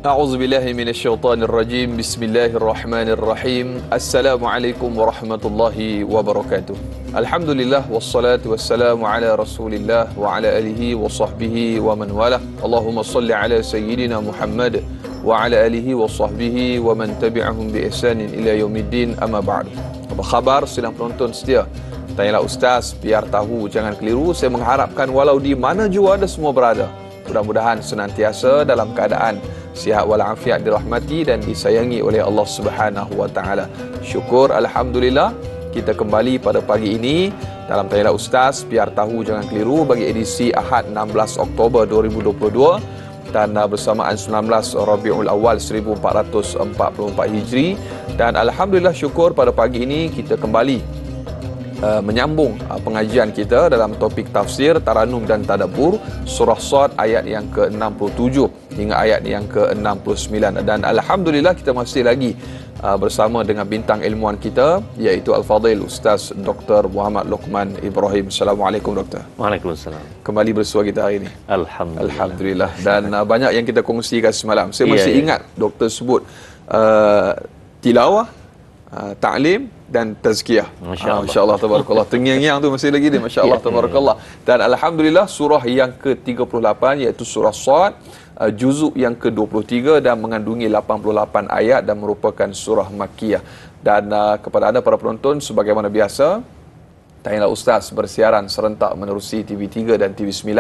A'udzubillahi minasyaitonirrajim. Bismillahirrahmanirrahim. Assalamualaikum warahmatullahi wabarakatuh. Alhamdulillah wassalatu wassalamu ala Rasulillah wa ala alihi wa sahbihi wa man wala. Allahumma salli ala sayyidina Muhammad wa ala alihi wa sahbihi wa man tabi'ahum bi ihsanin ila yaumiddin, amma ba'du. Apa khabar sedang penonton setia? Tanyalah Ustaz, biar tahu jangan keliru. Saya mengharapkan walau di mana jua anda semua berada, mudah-mudahan senantiasa dalam keadaan sihat walafiat, dirahmati dan disayangi oleh Allah Subhanahu wa taala. Syukur alhamdulillah kita kembali pada pagi ini dalam Tanyalah Ustaz, biar tahu jangan keliru, bagi edisi Ahad 16 Oktober 2022 dan bersamaan 19 Rabiul Awal 1444 Hijri. Dan alhamdulillah syukur pada pagi ini kita kembali menyambung pengajian kita dalam topik tafsir, taranum dan tadabbur surah Sad ayat yang ke-67 hingga ayat yang ke-69. Dan alhamdulillah kita masih lagi bersama dengan bintang ilmuwan kita, iaitu Al-Fadhil Ustaz Dr. Muhammad Luqman Ibrahim. Assalamualaikum Doktor. Waalaikumsalam. Kembali bersua kita hari ini. Alhamdulillah. Dan banyak yang kita kongsikan semalam. Saya masih ingat Doktor sebut tilawah, ta'lim dan tazkiyah. Masya-Allah tabarakallah. Terngiang-ngiang tu masih lagi dia, masya-Allah tabarakallah. Dan alhamdulillah surah yang ke-38 iaitu surah Sad, juzuk yang ke-23 dan mengandungi 88 ayat dan merupakan surah Makkiyah. Dan kepada anda para penonton, sebagaimana biasa, Tanyalah Ustaz bersiaran serentak menerusi TV3 dan TV9.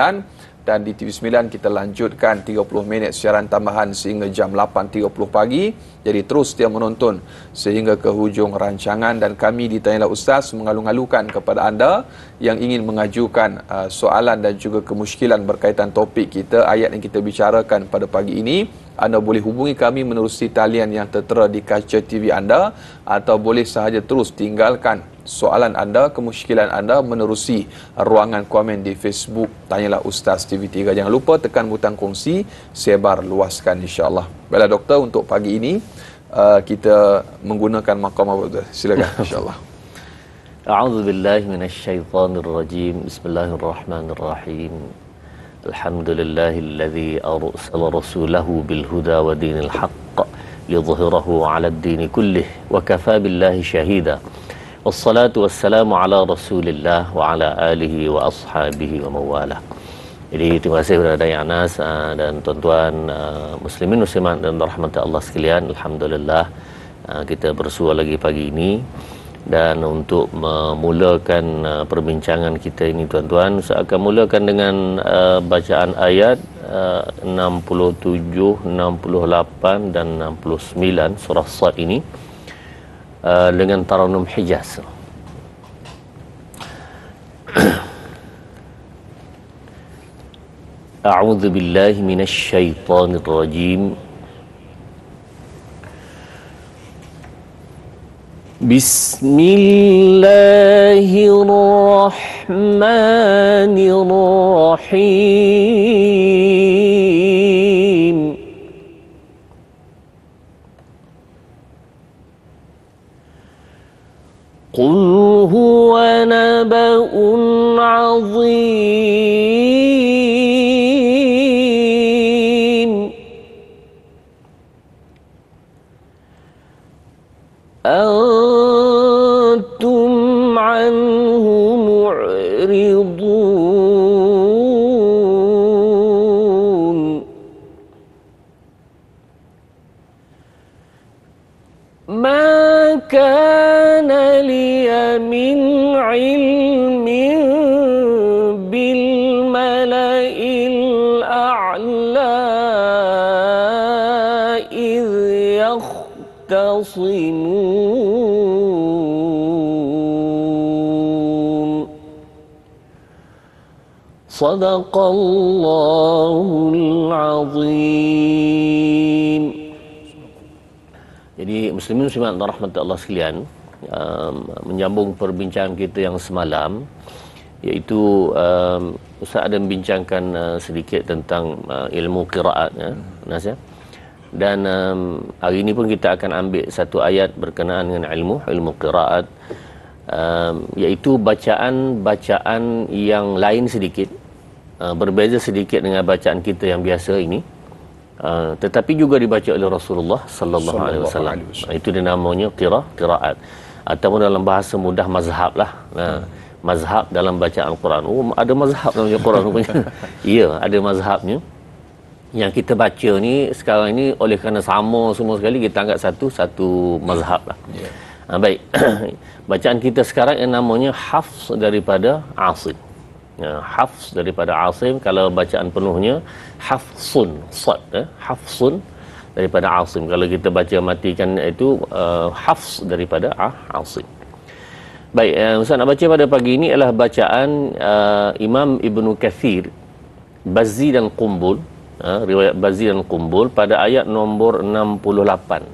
Dan di TV9 kita lanjutkan 30 minit siaran tambahan sehingga jam 8.30 pagi. Jadi terus setia menonton sehingga ke hujung rancangan. Dan kami di Tanyalah Ustaz mengalu-alukan kepada anda yang ingin mengajukan soalan dan juga kemusykilan berkaitan topik kita, ayat yang kita bicarakan pada pagi ini. Anda boleh hubungi kami menerusi talian yang tertera di kaca TV anda, atau boleh sahaja terus tinggalkan soalan anda, kemusykilan anda menerusi ruangan komen di Facebook Tanyalah Ustaz TV3. Jangan lupa tekan butang kongsi, sebar luaskan insya-Allah. Baiklah Doktor, untuk pagi ini kita menggunakan maqam apa? Silakan insya-Allah. A'udzubillahi minasyaitonirrajim. Bismillahirrahmanirrahim. Alhamdulillahilladzi arsala rasulahu bil huda wa dinil haqq lidhhirahu 'alad dini kullih wa kafa billahi shahida. Wassalatu wassalamu ala Rasulillah wa ala alihi wa ashabihi wa mawalah. Jadi terima kasih kepada Dai Anas dan tuan-tuan muslimin muslimat dan rahmat Allah sekalian. Alhamdulillah kita bersua lagi pagi ini. Dan untuk memulakan perbincangan kita ini tuan-tuan, saya akan mulakan dengan bacaan ayat 67, 68 dan 69 surah Sad ini dengan taranum Hijaz. A'udzu billahi minasy syaithanir rajim. Bismillahirrahmanirrahim. Qul huwa naba'un 'azim. Antum anhu mu'ridun. Ma kana liya min ilmin bil mala'il a'la idh yakhtasimun. Sadaqallahul azim. Jadi muslimin muslimat dan rahmat Allah sekalian, menyambung perbincangan kita yang semalam, iaitu Ustaz ada membincangkan sedikit tentang ilmu qiraat ya, Nas ya. Dan hari ini pun kita akan ambil satu ayat berkenaan dengan ilmu qiraat, iaitu bacaan-bacaan yang lain sedikit, berbeza sedikit dengan bacaan kita yang biasa ini. tetapi juga dibaca oleh Rasulullah sallallahu alaihi wasallam. Itu dinamanya qiraat ataupun dalam bahasa mudah mazhab lah. Mazhab dalam bacaan Al-Quran. Ada mazhab dalam Al-Quran rupanya. Ya, ada mazhabnya. Yang kita baca ni sekarang ni oleh kerana sama semua sekali, kita anggap satu mazhab lah. Baik. Bacaan kita sekarang yang namanya hafz daripada Asim. Hafz daripada Asim. Kalau bacaan penuhnya hafsun, sad, hafsun daripada Asim. Kalau kita baca matikan itu hafz daripada Asim. Baik, Ustaz nak baca pada pagi ini adalah bacaan Imam Ibnu Kathir, Bazzi dan Qumbul, riwayat Bazzi dan Qumbul pada ayat nombor 68.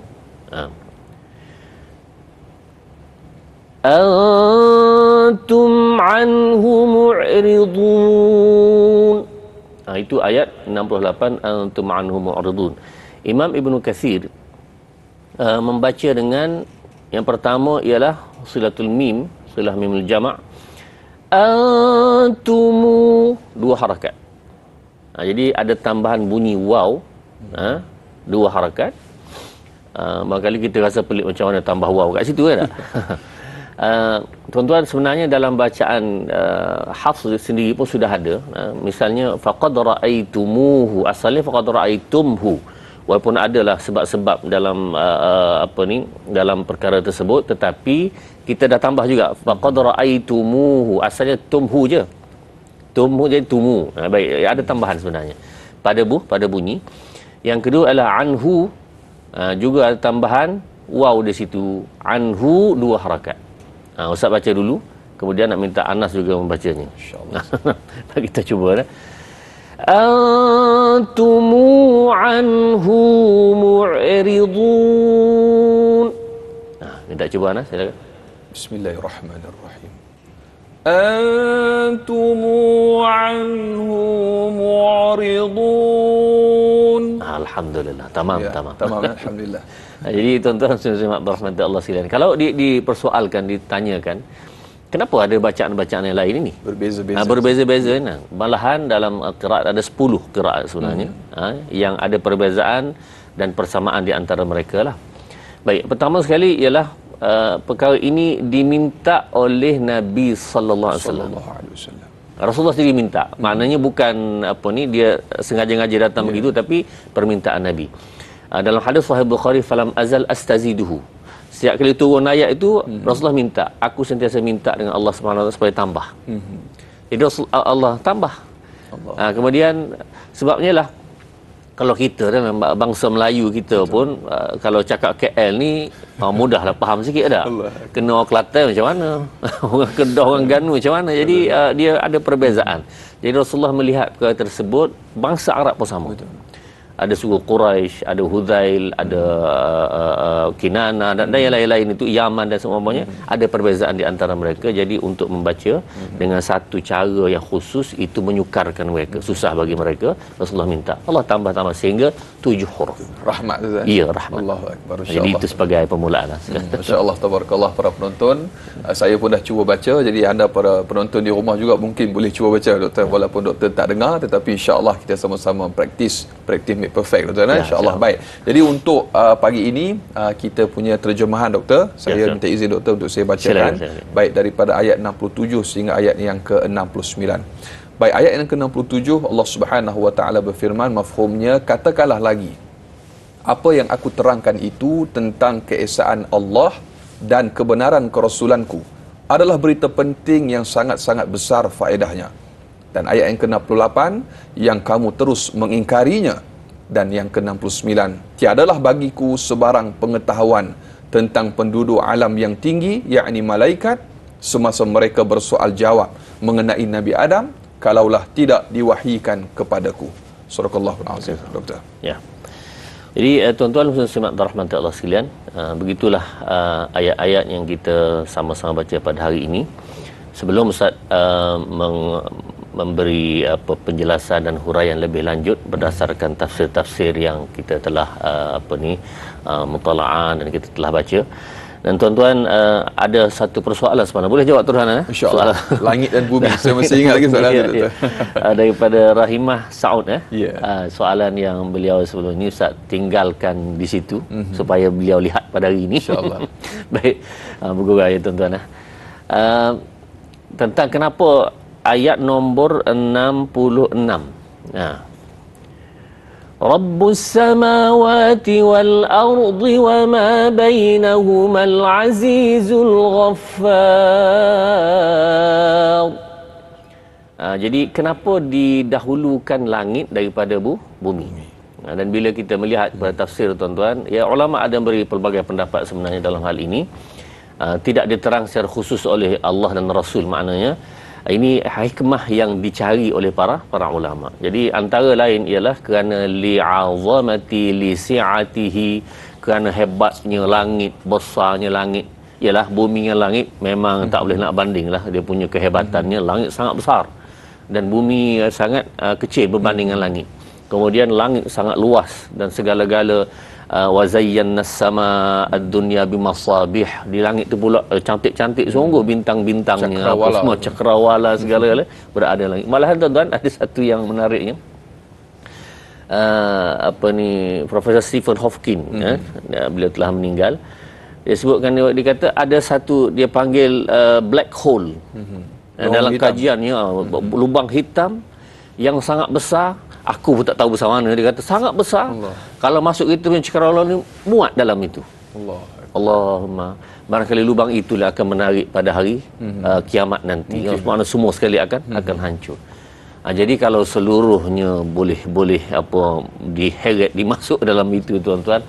Antum anhu mu'ridun. Itu ayat 68, antum anhu mu'ridun. Imam Ibnu Kathir membaca dengan yang pertama ialah silatul mim, silah mimul jama', antumu, 2 harakat. Jadi ada tambahan bunyi waw, 2 harakat. Barangkali kita rasa pelik macam mana tambah waw kat situ kan tak? Tuan-tuan, sebenarnya dalam bacaan hafz sendiri pun sudah ada. Misalnya faqad ra'aitumuhu, asalnya faqad ra'aitumhu, walaupun adalah sebab-sebab dalam dalam perkara tersebut, tetapi kita dah tambah juga faqad ra'aitumuhu, asalnya tumhu je, tumhu jadi tumu. Baik, ada tambahan sebenarnya pada bunyi. Yang kedua adalah anhu, juga ada tambahan waw di situ, anhu 2 harakat. Ustaz baca dulu, kemudian nak minta Anas juga membacanya, insyaallah. Kita cuba dah. Antumu anhu mu'ridun. Minta cuba Anas, silakan. Bismillahirrahmanirrahim. Antumu anhu mu'ridun. Alhamdulillah, tamam. Alhamdulillah. Jadi tuan-tuan semua berahmat Allah sekalian, kalau dipersoalkan, ditanyakan, kenapa ada bacaan-bacaan yang lain ini? Berbeza-beza. Malahan dalam qiraat ada 10 qiraat sebenarnya, yang ada perbezaan dan persamaan di antara mereka lah. Baik, pertama sekali ialah perkara ini diminta oleh Nabi sallallahu alaihi wasallam. Rasulullah sendiri minta. Maknanya bukan dia sengaja-ngaja datang begitu, tapi permintaan Nabi. Dalam hadis Sahih Bukhari, falam azal astaziduhu, setiap kali turun ayat itu Rasulullah minta, aku sentiasa minta dengan Allah SWT supaya tambah. Jadi Allah tambah. Kemudian sebabnya lah, kalau kita dan bangsa Melayu kita pun kalau cakap KL ni mudahlah faham sikit dah. Kena orang Kelantan macam mana, orang Kedah, orang Ganu macam mana. Jadi dia ada perbezaan. Jadi Rasulullah melihat perkara tersebut, bangsa Arab pun sama. Ada suku Quraisy, ada Hudzail, ada Kinana dan yang lain-lain itu, Yaman dan semuanya, ada perbezaan di antara mereka. Jadi untuk membaca dengan satu cara yang khusus itu menyukarkan mereka, susah bagi mereka. Rasulullah minta Allah tambah sehingga 7 huruf. Rahmat Ustaz. Ya, rahmat. Allahu akbar. Jadi itu sebagai permulaan. Masya-Allah, tabarakallah para penonton. Saya pun dah cuba baca, jadi anda para penonton di rumah juga mungkin boleh cuba baca doktor, walaupun doktor tak dengar, tetapi insya-Allah kita sama-sama praktis make perfect doktor, insya-Allah. Baik. Jadi untuk pagi ini kita punya terjemahan doktor. Saya minta izin doktor untuk saya bacakan. Silakan. Baik, daripada ayat 67 sehingga ayat yang ke-69. Baik, ayat yang ke-67 Allah Subhanahu wa taala berfirman, mafhumnya, katakanlah lagi, apa yang aku terangkan itu tentang keesaan Allah dan kebenaran kerasulanku adalah berita penting yang sangat-sangat besar faedahnya. Dan ayat yang ke-68, yang kamu terus mengingkarinya. Dan yang ke-69, tiadalah bagiku sebarang pengetahuan tentang penduduk alam yang tinggi, yakni malaikat, semasa mereka bersoal jawab mengenai Nabi Adam, kalaulah tidak diwahyikan kepadaku. Surahallahul Azim, doktor. Ya. Jadi tuan-tuan muslimat rahmat Allah sekalian, begitulah ayat-ayat yang kita sama-sama baca pada hari ini. Sebelum Ustaz memberi penjelasan dan huraian lebih lanjut berdasarkan tafsir-tafsir yang kita telah mutala'ah dan kita telah baca, Dan tuan-tuan, ada satu persoalan sebenarnya. Boleh jawab Turhan? InsyaAllah. Langit dan bumi. Saya masih ingat lagi soalan tu. Daripada Rahimah Saud. Yeah. Soalan yang beliau sebelum ini Ustaz tinggalkan di situ supaya beliau lihat pada hari ini. InsyaAllah. Baik, bergurau ya tuan-tuan. Tentang kenapa ayat nombor 66. Rabbus samawati wal ardi wa ma bainahumal azizul ghaffar. Jadi kenapa didahulukan langit daripada bumi? Dan bila kita melihat pada tafsir tuan-tuan, ya ulama ada beri pelbagai pendapat sebenarnya dalam hal ini. Tidak diterang secara khusus oleh Allah dan Rasul, maknanya ini hikmah yang dicari oleh para ulama. Jadi antara lain ialah kerana li'azamati lisi'atihi, kerana hebatnya langit, besarnya langit. Ialah bumi dengan langit memang tak boleh nak bandinglah, dia punya kehebatannya. Langit sangat besar dan bumi sangat kecil berbanding dengan langit. Kemudian langit sangat luas dan segala-gala wa zayyana as-samaa ad-dunya bimasabih. Di langit tu pula cantik-cantik sungguh bintang-bintangnya, apa semua cakrawala segala-gala berada langit. Malahan tuan-tuan ada satu yang menariknya. Profesor Stephen Hawking, beliau telah meninggal. Dia sebutkan, dia kata ada satu dia panggil black hole. Dalam kajiannya lubang hitam yang sangat besar. Aku pun tak tahu besar mana. Dia kata sangat besar. Allah. Kalau masuk itu punya cakrawala ni muat dalam itu. Allahumma. Barangkali lubang itulah akan menarik pada hari kiamat nanti. Mana semua sekali akan hancur. Jadi kalau seluruhnya boleh diheret dimasuk dalam itu tuan-tuan,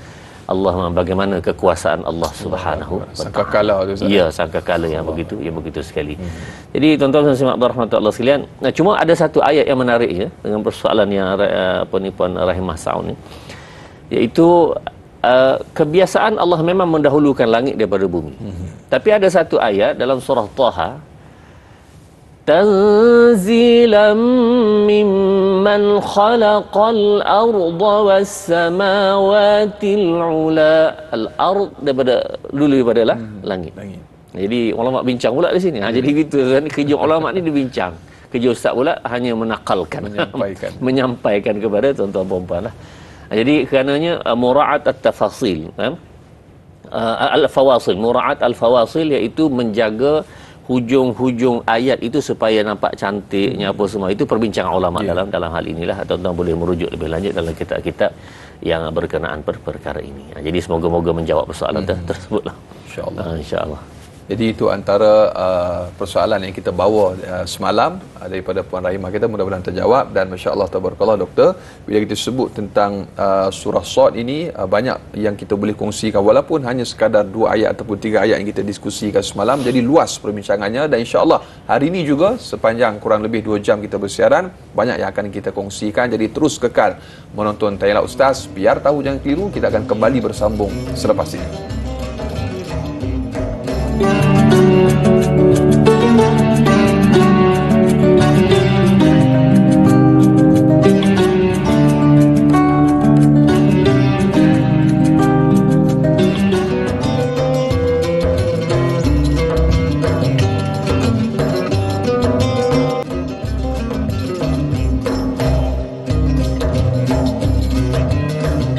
Allah, bagaimana kekuasaan Allah Subhanahu wa taala. Sangkakala tu Ustaz. Ya, sangkakala yang begitu sekali. Jadi tuan-tuan dan simak rahmatullah sekalian, cuma ada satu ayat yang menarik ya dengan persoalan yang Puan Rahimah Saud ni, iaitu kebiasaan Allah memang mendahulukan langit daripada bumi. Tapi ada satu ayat dalam surah Taha, tanzilan mimman khalaqal arda was samawatil ula. Al-ard daripada langit. Jadi ulama bincang pula di sini. Jadi gitu kan, kerja ulama ni dibincang. Kerja ustaz pula hanya menakalkan, menyampaikan kepada tuan-tuan puan-puan lah. Jadi kerananya mura'at at-tafasil, al-fawasil, mura'at al-fawasil, iaitu menjaga hujung-hujung ayat itu supaya nampak cantiknya apa semua. Itu perbincangan ulama dalam hal inilah. Tuan-tuan boleh merujuk lebih lanjut dalam kitab-kitab yang berkenaan perkara ini. Jadi semoga-moga menjawab persoalan tersebutlah. InsyaAllah. Jadi itu antara persoalan yang kita bawa semalam daripada Puan Rahimah kita, mudah-mudahan terjawab. Dan masya-Allah tabarakallah doktor, bila kita sebut tentang surah Sad ini, banyak yang kita boleh kongsikan walaupun hanya sekadar 2 ayat ataupun 3 ayat yang kita diskusikan semalam. Jadi luas perbincangannya, dan insya-Allah hari ini juga sepanjang kurang lebih 2 jam kita bersiaran, banyak yang akan kita kongsikan. Jadi terus kekal menonton Tanyalah Ustaz, biar tahu jangan keliru. Kita akan kembali bersambung selepas ini.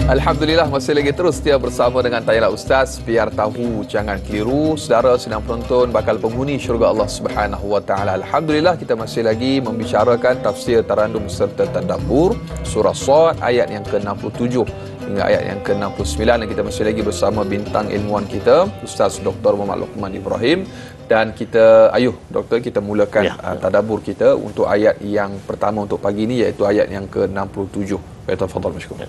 Alhamdulillah, masih lagi terus setia bersama dengan Tanyalah Ustaz, biar tahu jangan keliru. Saudara sedang penonton bakal penghuni syurga Allah Subhanahu wa taala. Alhamdulillah, kita masih lagi membicarakan tafsir tarannum serta tadabbur surah Sad ayat yang ke-67 hingga ayat yang ke-69, dan kita masih lagi bersama bintang ilmuwan kita Ustaz Dr. Muhammad Luqman Ibrahim. Dan kita, doktor, kita mulakan tadabbur kita untuk ayat yang pertama untuk pagi ini, iaitu ayat yang ke-67. Baik, tafadhal masykur.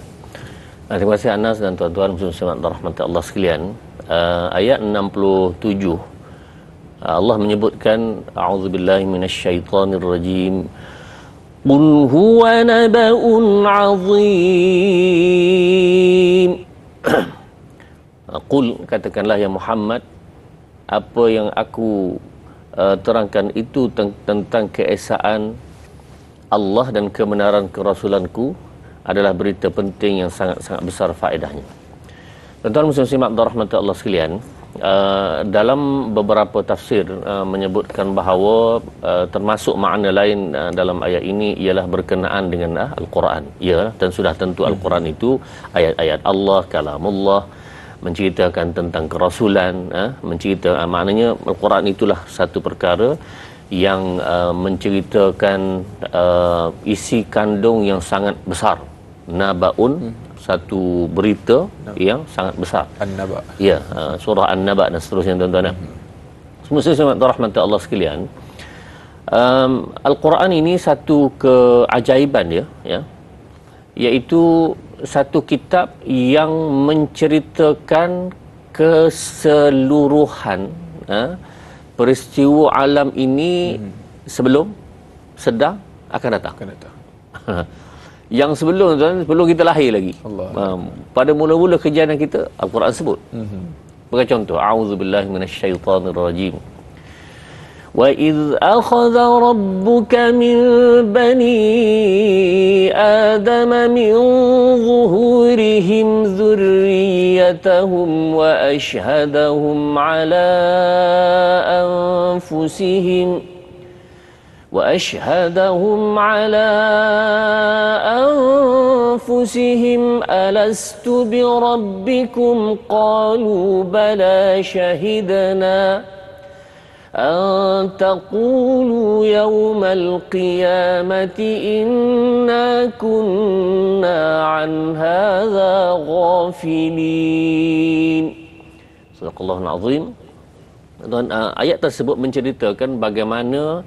Terima kasih Anas dan tuan-tuan muslimin rahmati Allah sekalian. Ayat 67 Allah menyebutkan a'udzubillahi minasyaitonir rajim. Qul huwa naba'un 'azim. Qul, katakanlah ya Muhammad, apa yang aku terangkan itu tentang keesaan Allah dan kebenaran kerasulanku adalah berita penting yang sangat-sangat besar faedahnya. Tuan-tuan muslimin rahmati Allah sekalian, dalam beberapa tafsir menyebutkan bahawa termasuk makna lain dalam ayat ini ialah berkenaan dengan Al-Quran. Ya, dan sudah tentu Al-Quran itu ayat-ayat Allah, kalamullah, menceritakan tentang kerasulan, maknanya Al-Quran itulah satu perkara yang menceritakan isi kandung yang sangat besar. Nabaun, satu berita yang sangat besar. An-Naba. Ya, surah An-Naba dan seterusnya tuan-tuan. Semua rahmat Allah sekalian. Al-Quran ini satu keajaiban dia, ya. Iaitu satu kitab yang menceritakan keseluruhan peristiwa alam ini sebelum, sedang, akan datang. Yang sebelum kita lahir lagi. Pada mula-mula kejadian kita, Al-Quran sebut. Bagi contoh, a'udzubillahi minasyaitonirrajim. Wa idz akhadha rabbuka min bani adama min zuhurihim dzurriyyatahum wa ashhadahum ala anfusihim وأشهدهم على أنفسهم ألست بربكم قالوا بلى شهدنا أن تقولوا يوم القيامة إنا كنا عن هذا غافلين. Sadaqallahul Azim. Dan ayat tersebut menceritakan bagaimana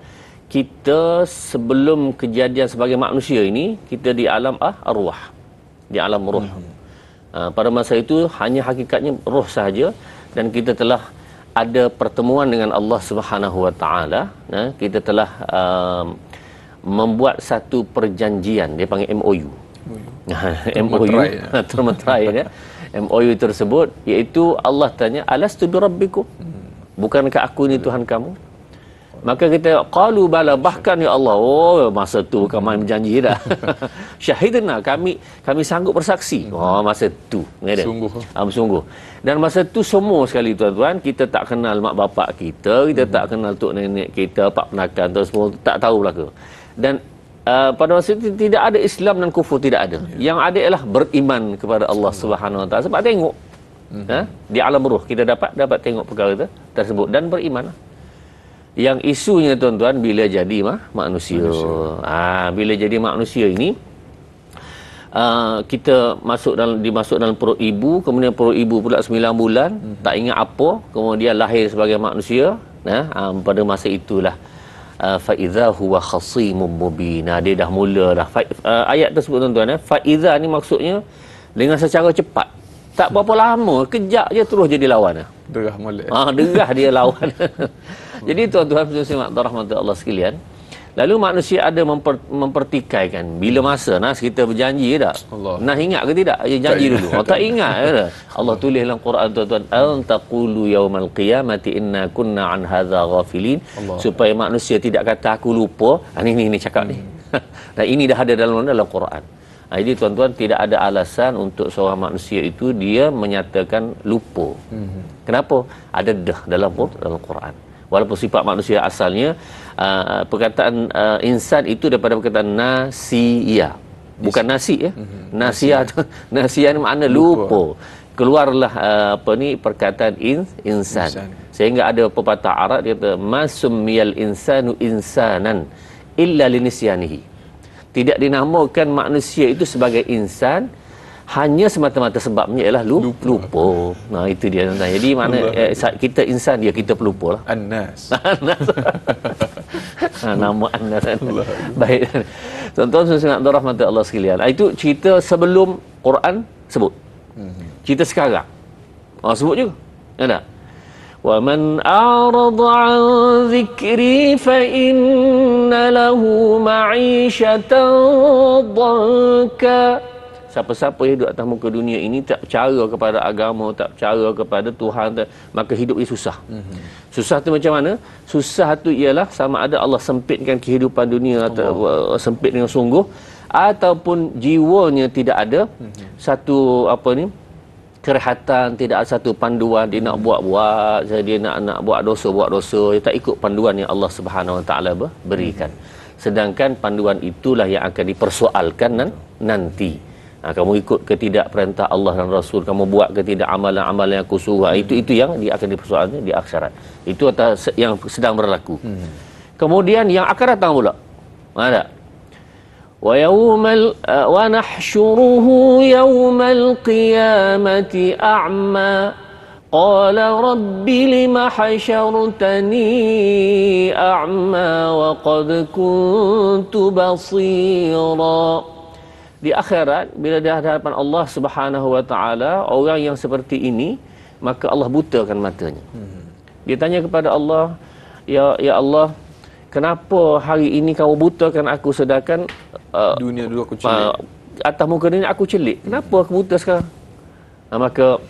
kita sebelum kejadian sebagai manusia ini, kita di alam arwah, di alam roh. Pada masa itu hanya hakikatnya roh sahaja, dan kita telah ada pertemuan dengan Allah Subhanahu Wa Taala. Kita telah membuat satu perjanjian, dia panggil MOU. MOU termeterai ya. MOU tersebut iaitu Allah tanya, alastu bi rabbikum, bukankah aku ini Tuhan kamu? Maka kita qalu bala, bahkan ya Allah, masa tu kami berjanji dah. Syahidna, kami sanggup bersaksi. Masa tu, sungguh. Dan masa tu semua sekali tuan-tuan, kita tak kenal mak bapak kita tak kenal tok nenek kita, pak penakan tu semua tak tahu belaka. Dan pada masa itu tidak ada Islam dan kufur, tidak ada. Yang ada ialah beriman kepada Allah Subhanahu Wa Taala. Sebab tengok di alam ruh kita dapat tengok perkara tersebut dan beriman. Yang isunya tuan-tuan, bila jadi manusia. Bila jadi manusia ini, kita dimasuk dalam perut ibu, kemudian perut ibu pula 9 bulan, tak ingat apa, kemudian lahir sebagai manusia. Pada masa itulah fa idza huwa khasimun mubin. Dia dah mula dah. Ayat tersebut tuan-tuan, fa idza ni maksudnya dengan secara cepat. Tak berapa lama, kejap je terus jadi lawan. Derah molek. Derah dia lawan. Jadi tuan-tuan rahmat Allah sekalian, lalu manusia ada mempertikaikan bila masa kita berjanji tak? Nak ingat ke tidak? Janji dulu. Tak ingat. Allah tulis dalam Quran tuan-tuan, an taqulu yaumal qiyamati inna kunna an hadza ghafilin, supaya manusia tidak kata aku lupa. Ini cakap ni. Dan ini dah ada dalam Quran. Jadi tuan-tuan, tidak ada alasan untuk seorang manusia itu dia menyatakan lupa. Kenapa? Ada dalam Quran. Walaupun sifat manusia asalnya, perkataan insan itu daripada perkataan nasiya. Bukan nasi ya. Nasiya ni makna lupa. Keluarlah perkataan insan. Sehingga ada pepatah Arab dia kata masummiyal insanu insanan illa linisyanihi. Tidak dinamakan manusia itu sebagai insan hanya semata-mata sebabnya ialah lupa. Itu dia. Jadi mana kita insan, dia kita pelupa lah. An-Nas. Nama An-Nas. Baik. Tuan-tuan sangat rahmat Allah sekalian. Itu cerita sebelum Quran sebut. Cerita sekarang. Sebut juga. Ada. Wa man a'rada 'an dhikri fa inna lahu ma'ishatan dhanka. Siapa-siapa yang hidup atas muka dunia ini tak percaya kepada agama, tak percaya kepada Tuhan, maka hidup dia susah. Susah tu macam mana? Susah tu ialah sama ada Allah sempitkan kehidupan dunia atau sempit dengan sungguh, ataupun jiwanya tidak ada satu kerehatan, tidak ada satu panduan, dia nak buat-buat, dia nak buat dosa, dia tak ikut panduan yang Allah Subhanahu Wa Taala berikan. Sedangkan panduan itulah yang akan dipersoalkan nanti. Kamu ikut ke tidak perintah Allah dan Rasul, kamu buat ke tidak amalan-amalan yang aku suruh, itu yang dia akan dipersoalkan di akhirat. Itu yang sedang berlaku. Kemudian yang akan datang pula, ada wa nahsyuruhu yawmal qiyamati a'ma qala rabbi lima hasyartani a'ma wa qad kuntu basira. Di akhirat, bila di hadapan Allah Subhanahu Wa Taala, orang yang seperti ini, maka Allah butakan matanya. Dia tanya kepada Allah, ya Allah, kenapa hari ini kamu butakan aku, sedangkan dunia dulu aku celik, atas muka dunia aku celik. Kenapa aku buta sekarang? Maka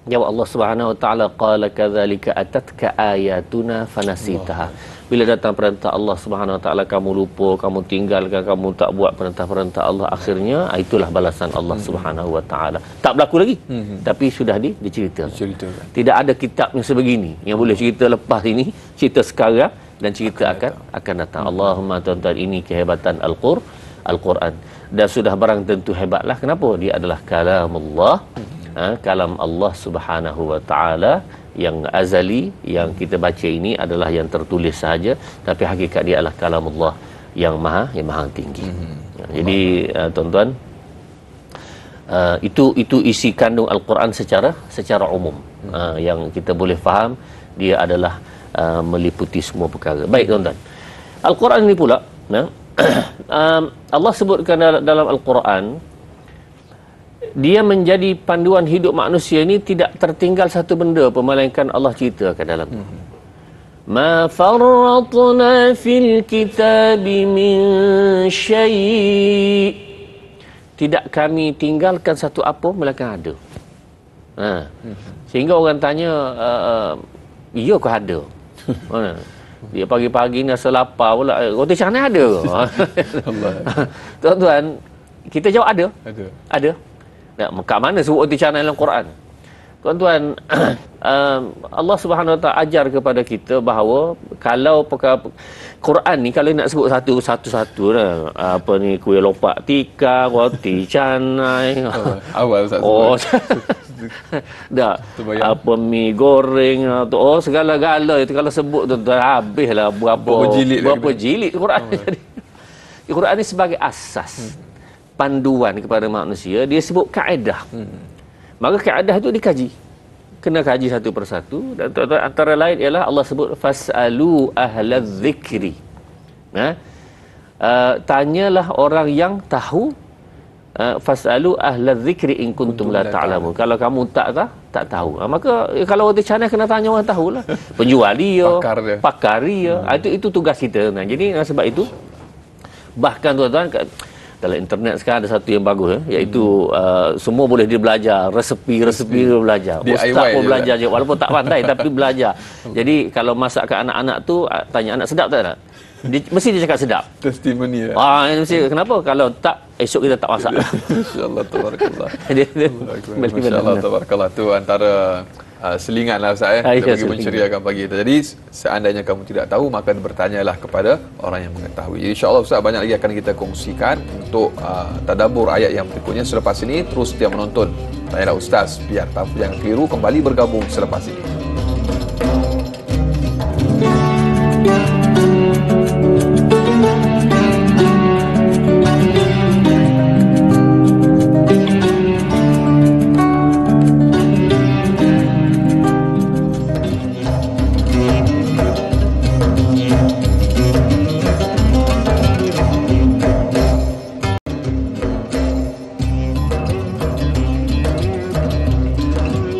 jawab Allah Subhanahu Wa Taala, qala kadzalika atatka ayatuna fanasitaha. Bila datang perintah Allah Subhanahu Wa Taala, kamu lupa, kamu tinggalkan, kamu tak buat perintah-perintah Allah. Akhirnya itulah balasan Allah Subhanahu Wa Taala. Tak berlaku lagi, tapi sudah diceritakan. Tidak ada kitab yang sebegini yang boleh cerita lepas ini, cerita sekarang dan cerita akan datang. Allahumma, tuan-tuan, ini kehebatan Al-Quran. Dan sudah barang tentu hebatlah. Kenapa? Dia adalah kalamullah, kalam Allah Subhanahu Wa Taala yang azali, yang kita baca ini adalah yang tertulis sahaja, tapi hakikat dia adalah kalamullah yang maha tinggi. Jadi tuan-tuan, itu isi kandung Al-Quran secara umum, yang kita boleh faham dia adalah meliputi semua perkara. Baik tuan-tuan, Al-Quran ini pula Allah sebutkan dalam Al-Quran, dia menjadi panduan hidup manusia ini, tidak tertinggal satu benda pun melainkan Allah ceritakan dalam ma farratna fil kitabi min syai'. Tidak kami tinggalkan satu apa melainkan ada. Sehingga orang tanya, iya ke ada? Dia pagi-pagi ni rasa lapar pula, roti canai ada ke? Tuan-tuan, kita jawab ada. Kat mana sebut roti canai dalam Quran? Tuan-tuan, Allah Subhanahu Wa Taala ajar kepada kita bahawa kalau perkara Quran ni, kalau nak sebut satu-satu lah, apa ni, kuih lopak tikar, roti canai, awal Ustaz dah apa mi goreng tu, segala-gala itu kalau sebut tu habislah berapa jilid Quran. Jadi Quran ni sebagai asas panduan kepada manusia, dia sebut kaedah. Maka kaedah itu dikaji, kena kaji satu persatu, dan antara lain ialah Allah sebut fasalu ahlaz zikri. Tanyalah orang yang tahu, fasalu ahlaz zikri in kuntum la ta'lamun. Kalau kamu tak tahu, maka kalau roti canai kena tanya orang tahulah, penjual dia, pakar dia. Itu tugas kita. Jadi sebab itu, bahkan tuan-tuan, dalam internet sekarang ada satu yang bagus, iaitu semua boleh dia belajar resepi dia belajar. Ustaz pun belajar je, walaupun tak pandai tapi belajar. Jadi kalau masak ke anak-anak tu, tanya anak sedap tak? Mesti dia cakap sedap. Testimoni mesti. Kenapa? Kalau tak, esok kita tak masak. Masya-Allah, tabarakallah. Masya-Allah, tabarakallah. Tu antara selingan lah Ustaz, kita bagi menceriakan pagi kita. Jadi seandainya kamu tidak tahu, maka bertanyalah kepada orang yang mengetahui. Jadi insya-Allah Ustaz, banyak lagi akan kita kongsikan untuk tadabbur ayat yang berikutnya. Selepas ini terus setia menonton Tanyalah Ustaz, biar tahu yang keliru, kembali bergabung selepas ini.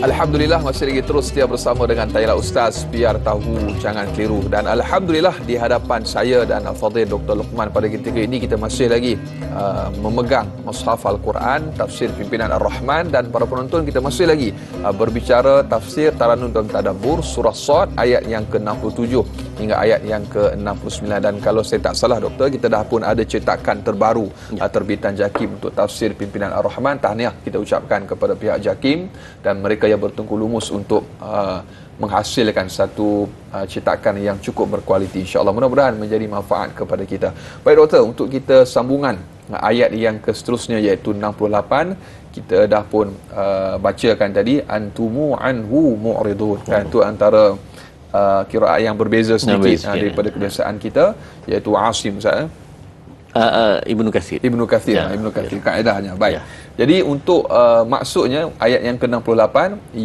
Alhamdulillah, masih lagi terus setia bersama dengan Tanyalah Ustaz, biar tahu jangan keliru. Dan Alhamdulillah, di hadapan saya dan Al-Fadhil Dr. Luqman pada ketika ini, kita masih lagi memegang Mushaf Al-Quran, tafsir pimpinan Ar-Rahman, dan para penonton kita masih lagi berbicara tafsir Taranum dan Tadabbur surah Sad ayat yang ke-67. hingga ayat yang ke-69. Dan kalau saya tak salah doktor, kita dah pun ada cetakan terbaru terbitan JAKIM untuk tafsir Pimpinan Ar-Rahman. Tahniah kita ucapkan kepada pihak JAKIM dan mereka yang bertungku lumus untuk menghasilkan satu cetakan yang cukup berkualiti. InsyaAllah mudah-mudahan menjadi manfaat kepada kita. Baik doktor, untuk kita sambungan ayat yang seterusnya iaitu 68, kita dah pun bacakan tadi, antumu anhu mu'ridun. Kan itu antara qiraat yang berbeza sedikit daripada kebiasaan kita, iaitu Asim Ustaz. Ibnu Katsir. Ibnu Katsir kaedahnya. Baik. Jadi untuk maksudnya ayat yang ke-68,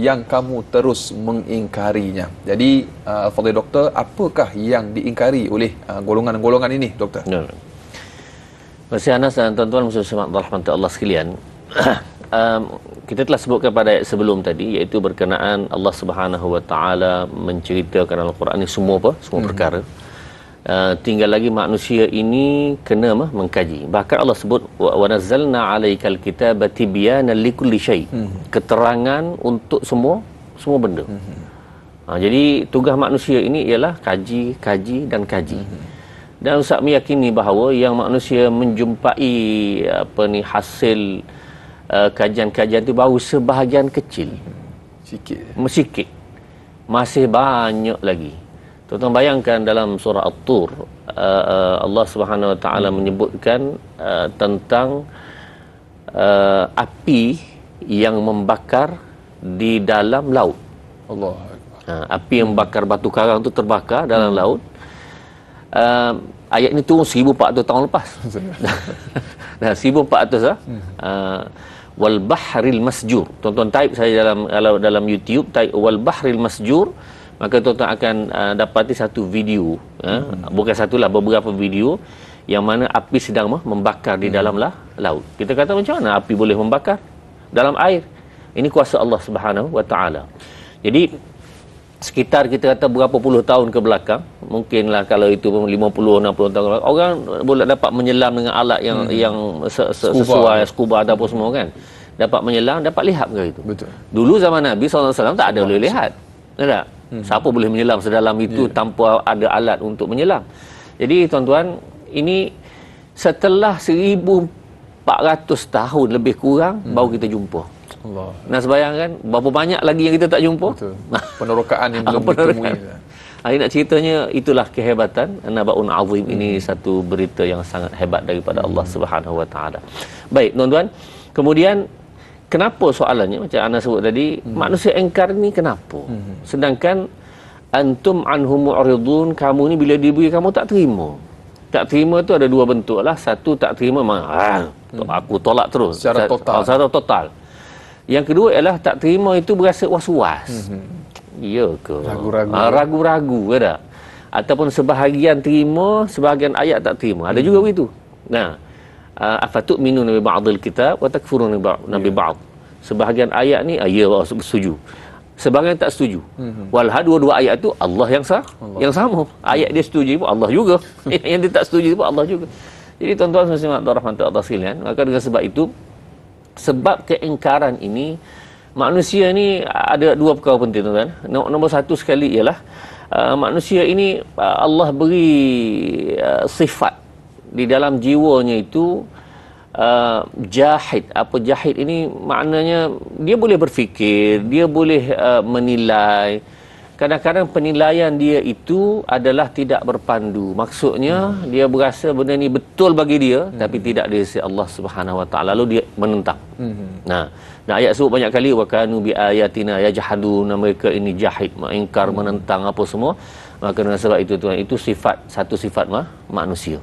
yang kamu terus mengingkarinya. Jadi Fadil Doktor, apakah yang diingkari oleh golongan-golongan ini doktor? Masih Anas dan tuan-tuan muslimin rahmati Allah sekalian. Kita telah sebutkan pada ayat sebelum tadi, iaitu berkenaan Allah Subhanahu wa taala menceritakan dalam Al-Quran ini semua perkara. Tinggal lagi manusia ini kena mengkaji. Bahkan Allah sebut wa nazzalna 'alaikal kitaba tibyanan likulli syai'. Keterangan untuk semua benda. Jadi tugas manusia ini ialah kaji dan kaji. Dan Ustaz meyakini bahawa yang manusia menjumpai hasil kajian-kajian itu baru sebahagian kecil. Sikit. Masih banyak lagi. Tuan-tuan bayangkan dalam surah At-Tur, Allah Subhanahu wa taala menyebutkan tentang api yang membakar di dalam laut. Allah. Api yang membakar batu karang itu terbakar dalam laut. Ayat ini turun 1400 tahun lepas. Dah 1400 wal bahril masjur. Tuan-tuan type saya dalam YouTube, type wal bahril masjur, maka tuan-tuan akan dapati satu video, bukan satulah, beberapa video yang mana api sedang membakar di dalam laut. Kita kata macam mana api boleh membakar dalam air? Ini kuasa Allah Subhanahu wa taala. Jadi sekitar kita kata berapa puluh tahun ke belakang, mungkinlah kalau itu 50-60 tahun, orang boleh dapat menyelam dengan alat yang sesuai scuba atau apa semua kan. Dapat menyelam, dapat lihat ke itu. Betul. Dulu zaman Nabi SAW tak ada boleh lihat. Tak? Siapa boleh menyelam sedalam itu tanpa ada alat untuk menyelam. Jadi tuan-tuan, ini setelah 1400 tahun lebih kurang baru kita jumpa. Allah. Nah, sebayangkan berapa banyak lagi yang kita tak jumpa. Betul. Penerokaan yang belum ditemui. Hari nak ceritanya, itulah kehebatan Nabaun Azim. Ini satu berita yang sangat hebat daripada Allah Subhanahu wa taala. Baik, tuan-tuan. Kemudian kenapa soalannya macam Ana sebut tadi, manusia engkar ni kenapa? Sedangkan antum anhum mu'ridun, kamu ni bila diberi kamu tak terima. Tak terima tu ada dua bentuk lah. Satu, tak terima aku tolak terus secara total. Yang kedua ialah tak terima itu berasa was-was. Ya ke? Ragu-ragu ke tak? Ataupun sebahagian terima, sebahagian ayat tak terima. Ada juga begitu. Nah, afatu'minuna bi ba'dil kitab wa takfuruna bi ba'd. Sebahagian ayat ni ya Allah setuju. Sebahagian tak setuju. Walhal dua ayat tu Allah yang sama. Ayat dia setuju pun Allah juga. Yang dia tak setuju pun Allah juga. Jadi tuan-tuan muslimin rahmatullah sekalian, maka dengan sebab itu, sebab keingkaran ini, manusia ni ada dua perkara penting tuan-tuan. Nombor satu sekali ialah manusia ini Allah beri sifat di dalam jiwanya itu jahid. Apa jahid ini? Maknanya dia boleh berfikir, dia boleh menilai. Kadang-kadang penilaian dia itu adalah tidak berpandu. Maksudnya dia berasa benda ni betul bagi dia, tapi tidak dari sisi Allah Subhanahu wa taala, lalu dia menentang. Nah, ayat sebut banyak kali wa kanu bi ayatina yajhadun, mereka ini jahid, mengingkar, menentang apa semua. Maka dengan sebab itu tuan, itu satu sifat manusia.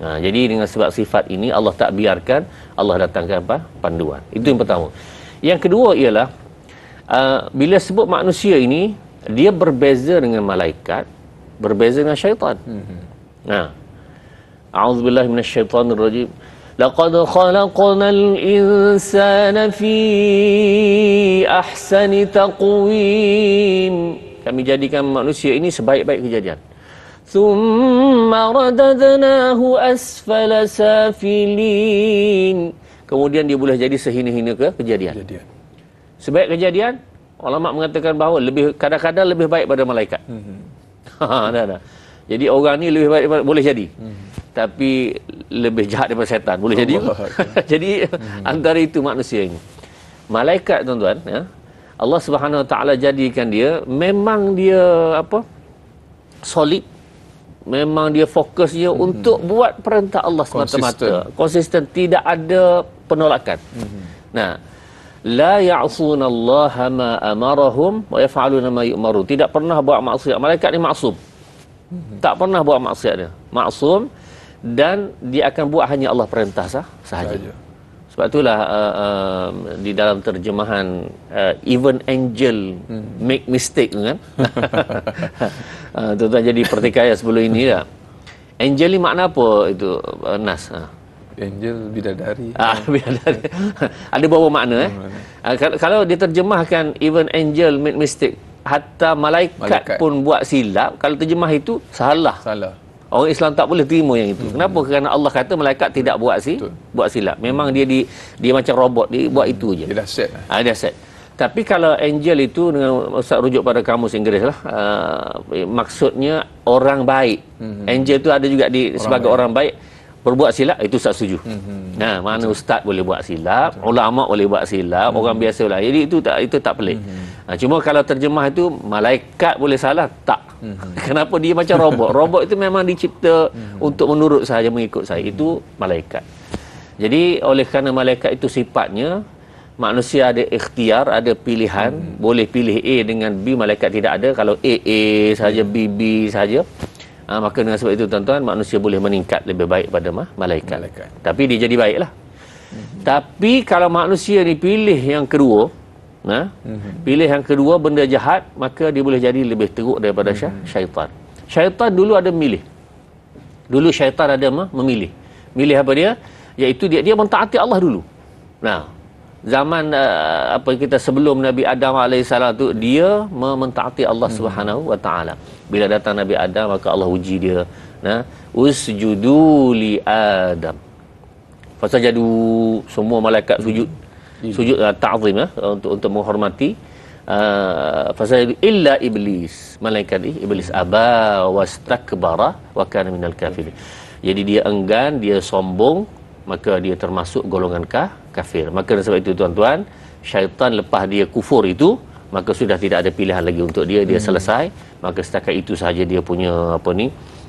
Jadi dengan sebab sifat ini Allah tak biarkan, Allah datangkan panduan. Itu yang pertama. Yang kedua ialah bila sebut manusia ini, dia berbeza dengan malaikat, berbeza dengan syaitan. A'udzubillahi minasyaitonir rajim. Laqad khalaqnal insana fi ahsani taqwim. Kami jadikan manusia ini sebaik-baik kejadian. Thumma radadnahu asfala safilin. Kemudian dia boleh jadi sehina-hina kejadian. Sebaik kejadian, ulama mengatakan bahawa kadang-kadang lebih baik pada malaikat. Jadi orang ni lebih baik daripada, boleh jadi. Tapi lebih jahat daripada syaitan. Boleh jadi juga. Jadi antara itu manusia ini. Malaikat tuan-tuan, ya, Allah Subhanahu Wa Taala jadikan dia, memang dia solid. Memang dia fokusnya untuk buat perintah Allah semata-mata. Konsisten, tidak ada penolakan. Nah, la ya'suna Allah ma amarahum wa yaf'aluna ma yu'marun. Tidak pernah buat maksiat. Malaikat ni maksum. Tak pernah buat maksiat dia. Maksum, dan dia akan buat hanya Allah perintah sahaja. Sebab itulah di dalam terjemahan even angel make mistake kan. Tuan-tuan jadi pertikaian sebelum ini dah. Angel ni makna apa itu, Nas? Angel bidadari. Bidadari. Ada beberapa makna kalau diterjemahkan even angel make mistake, hatta malaikat pun buat silap, kalau terjemah itu salah. Orang Islam tak boleh terima yang itu. Kenapa? Kerana Allah kata malaikat tidak buat silap. Memang dia macam robot, dia buat itu je. Dia dah set. Dia set. Tapi kalau angel itu, dengan Ustaz rujuk pada kamus Inggeris lah, maksudnya orang baik. Angel itu ada juga sebagai orang baik. Berbuat silap, itu Ustaz setuju. Nah, mana Ustaz boleh buat silap, ulama boleh buat silap, orang biasa boleh. Jadi itu tak pelik. Cuma kalau terjemah itu malaikat boleh salah, tak. Kenapa? Dia macam robot. Robot itu memang dicipta untuk menurut sahaja, mengikut saya. Itu malaikat. Jadi oleh kerana malaikat itu sifatnya, manusia ada ikhtiar, ada pilihan, boleh pilih A dengan B, malaikat tidak ada. Kalau A sahaja, B sahaja. Maka dengan sebab itu tuan-tuan, manusia boleh meningkat lebih baik pada malaikat. Tapi dia jadi baiklah. Tapi kalau manusia ni pilih yang kedua, pilih yang kedua, benda jahat, maka dia boleh jadi lebih teruk daripada syaitan. Syaitan dulu ada memilih. Dulu syaitan ada memilih. Milih apa dia? Iaitu dia mentaati Allah dulu. Nah, zaman kita sebelum Nabi Adam AS tu, dia mentaati Allah Subhanahu Wa Taala. Bila datang Nabi Adam, maka Allah uji dia. Usjudu li Adam. Fasajadu, semua malaikat sujud. Sujud ta'zim untuk menghormati. Fasajadu illa iblis. Malaikat iblis aba wastakbara wa kana minal kafirin. Jadi dia enggan, dia sombong, maka dia termasuk golongan kafir. Maka sebab itu tuan-tuan, syaitan lepas dia kufur itu, maka sudah tidak ada pilihan lagi untuk dia. Dia selesai. Maka setakat itu sahaja dia punya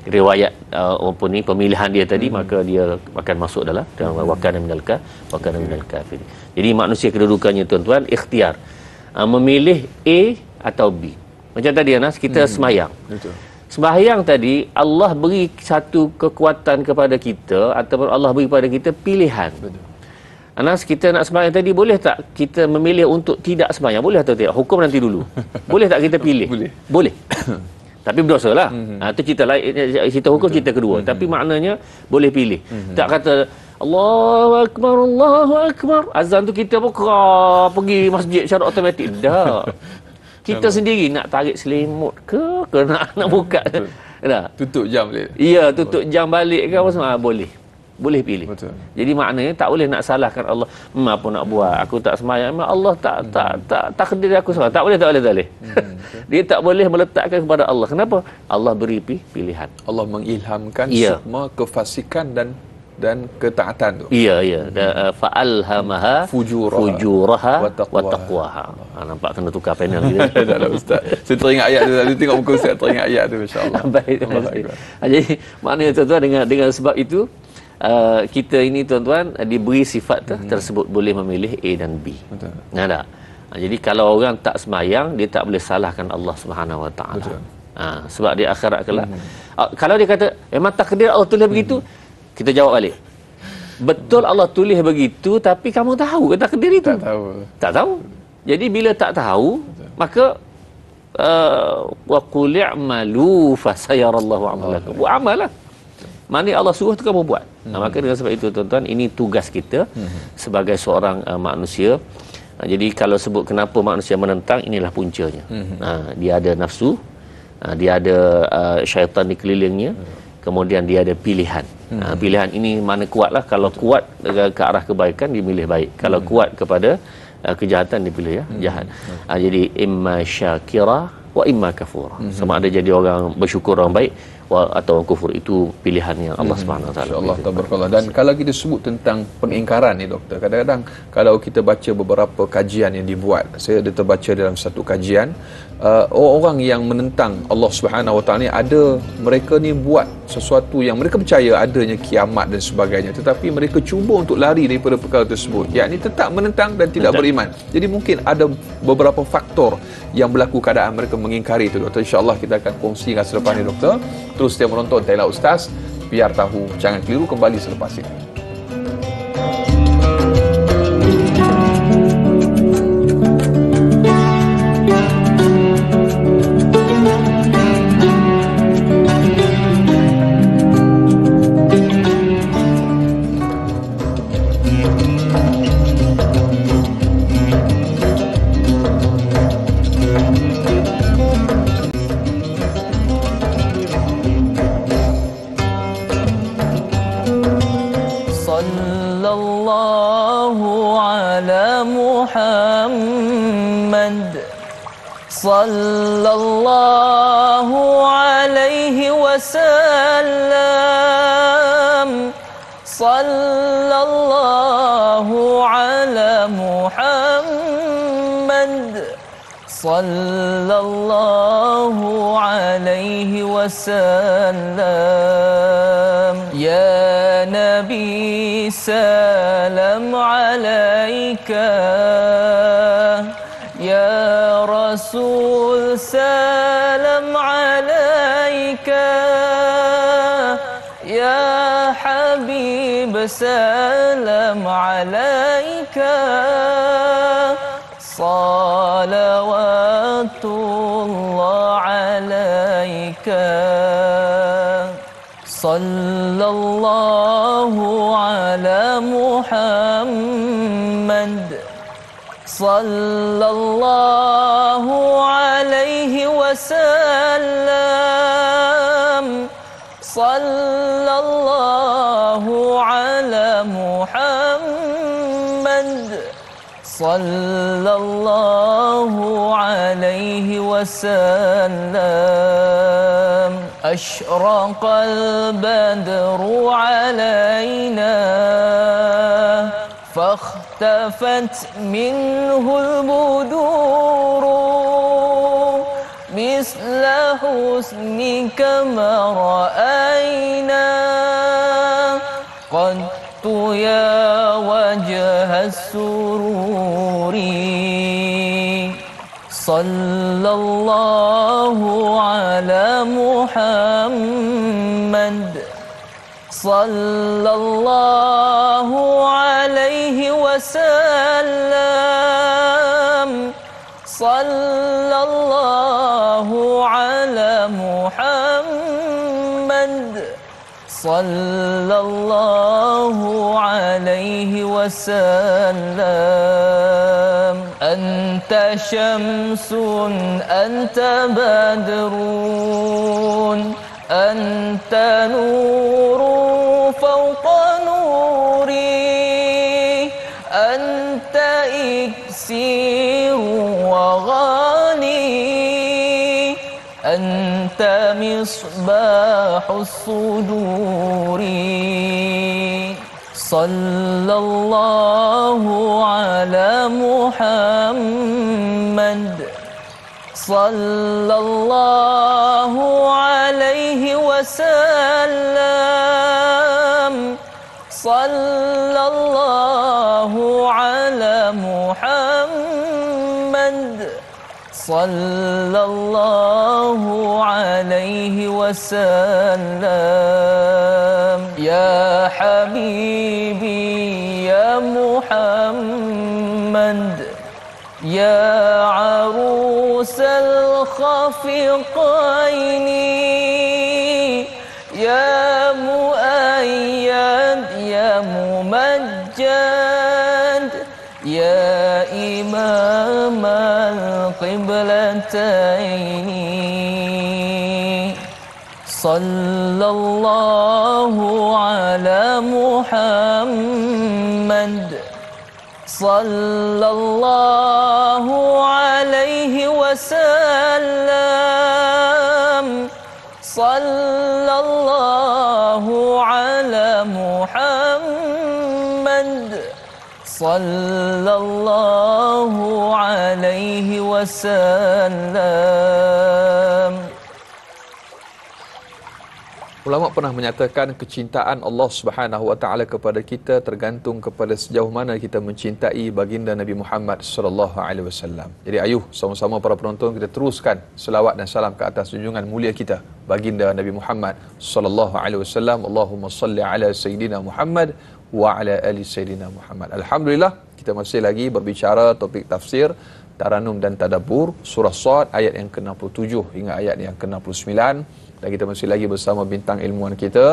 riwayat pemilihan dia tadi, maka dia akan masuk dalam wakana minal kafir. Jadi manusia kedudukannya tuan-tuan ikhtiar, memilih A atau B. Macam tadi Anas, kita semayang. Sembahyang tadi, Allah beri satu kekuatan kepada kita, ataupun Allah beri kepada kita pilihan. Anas, kita nak sembahyang tadi, boleh tak kita memilih untuk tidak sembahyang? Boleh atau tidak? Hukum nanti dulu. Boleh tak kita pilih? Boleh. Tapi berdosa lah. Itu cerita lain, cerita hukum, cerita kedua. Tapi maknanya boleh pilih. Tak kata Allahu Akbar, Allahu Akbar, azan tu kita pun pergi masjid secara automatik. Tak. Kita sendiri nak tarik selimut ke nak buka. Tutup jam balik. Ya, tutup jam balik ke apa semua, boleh pilih. Betul. Jadi maknanya tak boleh nak salahkan Allah. Apa nak buat? Aku tak sembahyang. Allah tak takdir aku sembahyang. Tak boleh. Dia tak boleh meletakkan kepada Allah. Kenapa? Allah beri pilihan. Allah mengilhamkan semua kefasikan dan ketaatan tu. Ya. Fa'alhamaha fujuraha wa taqwaha. Nampak kena tukar panel kita. Taklah Ustaz. Saya teringat ayat tu tadi, tengok buku Ustaz, teringat ayat tu, insya-Allah. Baik. Jadi maknanya tuan-tuan, dengan sebab itu kita ini tuan-tuan diberi sifat tersebut, boleh memilih A dan B. Betul. Tak? Jadi kalau orang tak semayang, dia tak boleh salahkan Allah Subhanahu Wa Taala. Sebab di akhirat kelak, kalau dia kata memang takdir Allah tulis begitu, kita jawab balik, betul Allah tulis begitu, tapi kamu tahu ke takdir itu? Tak tahu. Jadi bila tak tahu, maka wa qul i'malu fa sayarallahu 'amalakum. Buat amal lah. Mana Allah suruh tu kamu buat. Maka dengan sebab itu tuan-tuan, ini tugas kita sebagai seorang manusia. Jadi kalau sebut kenapa manusia menentang, inilah puncanya. Dia ada nafsu, dia ada syaitan di kelilingnya, kemudian dia ada pilihan. Pilihan ini mana kuatlah. Kalau kuat ke arah kebaikan, dia pilih baik. Kalau kuat kepada kejahatan, dia pilih jahat. Jadi imma syakira wa imma kafura. Sama ada jadi orang bersyukur, orang baik, atau kufur itu pilihannya Allah Subhanahu Wa Taala. Insya-Allah, tabarakallah. Dan kalau kita sebut tentang pengingkaran ni doktor, kadang-kadang kalau kita baca beberapa kajian yang dibuat, saya ada terbaca dalam satu kajian, orang-orang yang menentang Allah Subhanahu Wa Taala ni, ada mereka ni buat sesuatu yang mereka percaya adanya kiamat dan sebagainya, tetapi mereka cuba untuk lari daripada perkara tersebut, yakni tetap menentang dan tidak beriman. Jadi mungkin ada beberapa faktor yang berlaku keadaan mereka mengingkari itu doktor. InsyaAllah kita akan kongsi dengan selepas ni doktor. Terus setiap menonton Tailah Ustaz, biar tahu jangan keliru, kembali selepas ini. Sallallahu alaihi wasallam. Sallallahu ala Muhammad. Sallallahu alaihi wasallam. Ya Nabi salam alaika, ya Rasul salam alaika, ya Habib salam alaika, salawatullah alaika. Sallallahu ala Muhammad. Sallallahu alaihi wasallam. Sallallahu ala Muhammad. Sallallahu alaihi wasallam. Ashraqal badru alaina, فاختفت منه البدور مثل حسنك ما رأينا قط يا وجه السرور. صلى الله على محمد. Sallallahu alaihi wasallam. Sallallahu ala Muhammad. Sallallahu alaihi wasallam. Anta syamsun, anta badrun, anta nurun فوق نوري، أنت إكسير وغالي، أنت مصباح الصدور. صلى الله على محمد. صلى الله عليه وسلم. Sallallahu ala Muhammad. Sallallahu alaihi wasallam. Ya Habibi ya Muhammad, ya arusal khafiqaini, ya muayyad ya mumajjad, ya imam al-qiblataini. Sallallahu ala Muhammad. Sallallahu alaihi wasallam. sallallahu ala Muhammad sallallahu alaihi wasallam. Ulama pernah menyatakan kecintaan Allah Subhanahu wa taala kepada kita tergantung kepada sejauh mana kita mencintai baginda Nabi Muhammad sallallahu alaihi wasallam. Jadi ayuh sama-sama para penonton kita teruskan selawat dan salam ke atas junjungan mulia kita baginda Nabi Muhammad sallallahu alaihi wasallam. Allahumma salli ala sayidina Muhammad wa ala ali sayidina Muhammad. Alhamdulillah kita masih lagi berbicara topik tafsir Taranum dan Tadabbur surah Sad ayat yang ke-67 hingga ayat yang ke-69. Dan kita masih lagi bersama bintang ilmuwan kita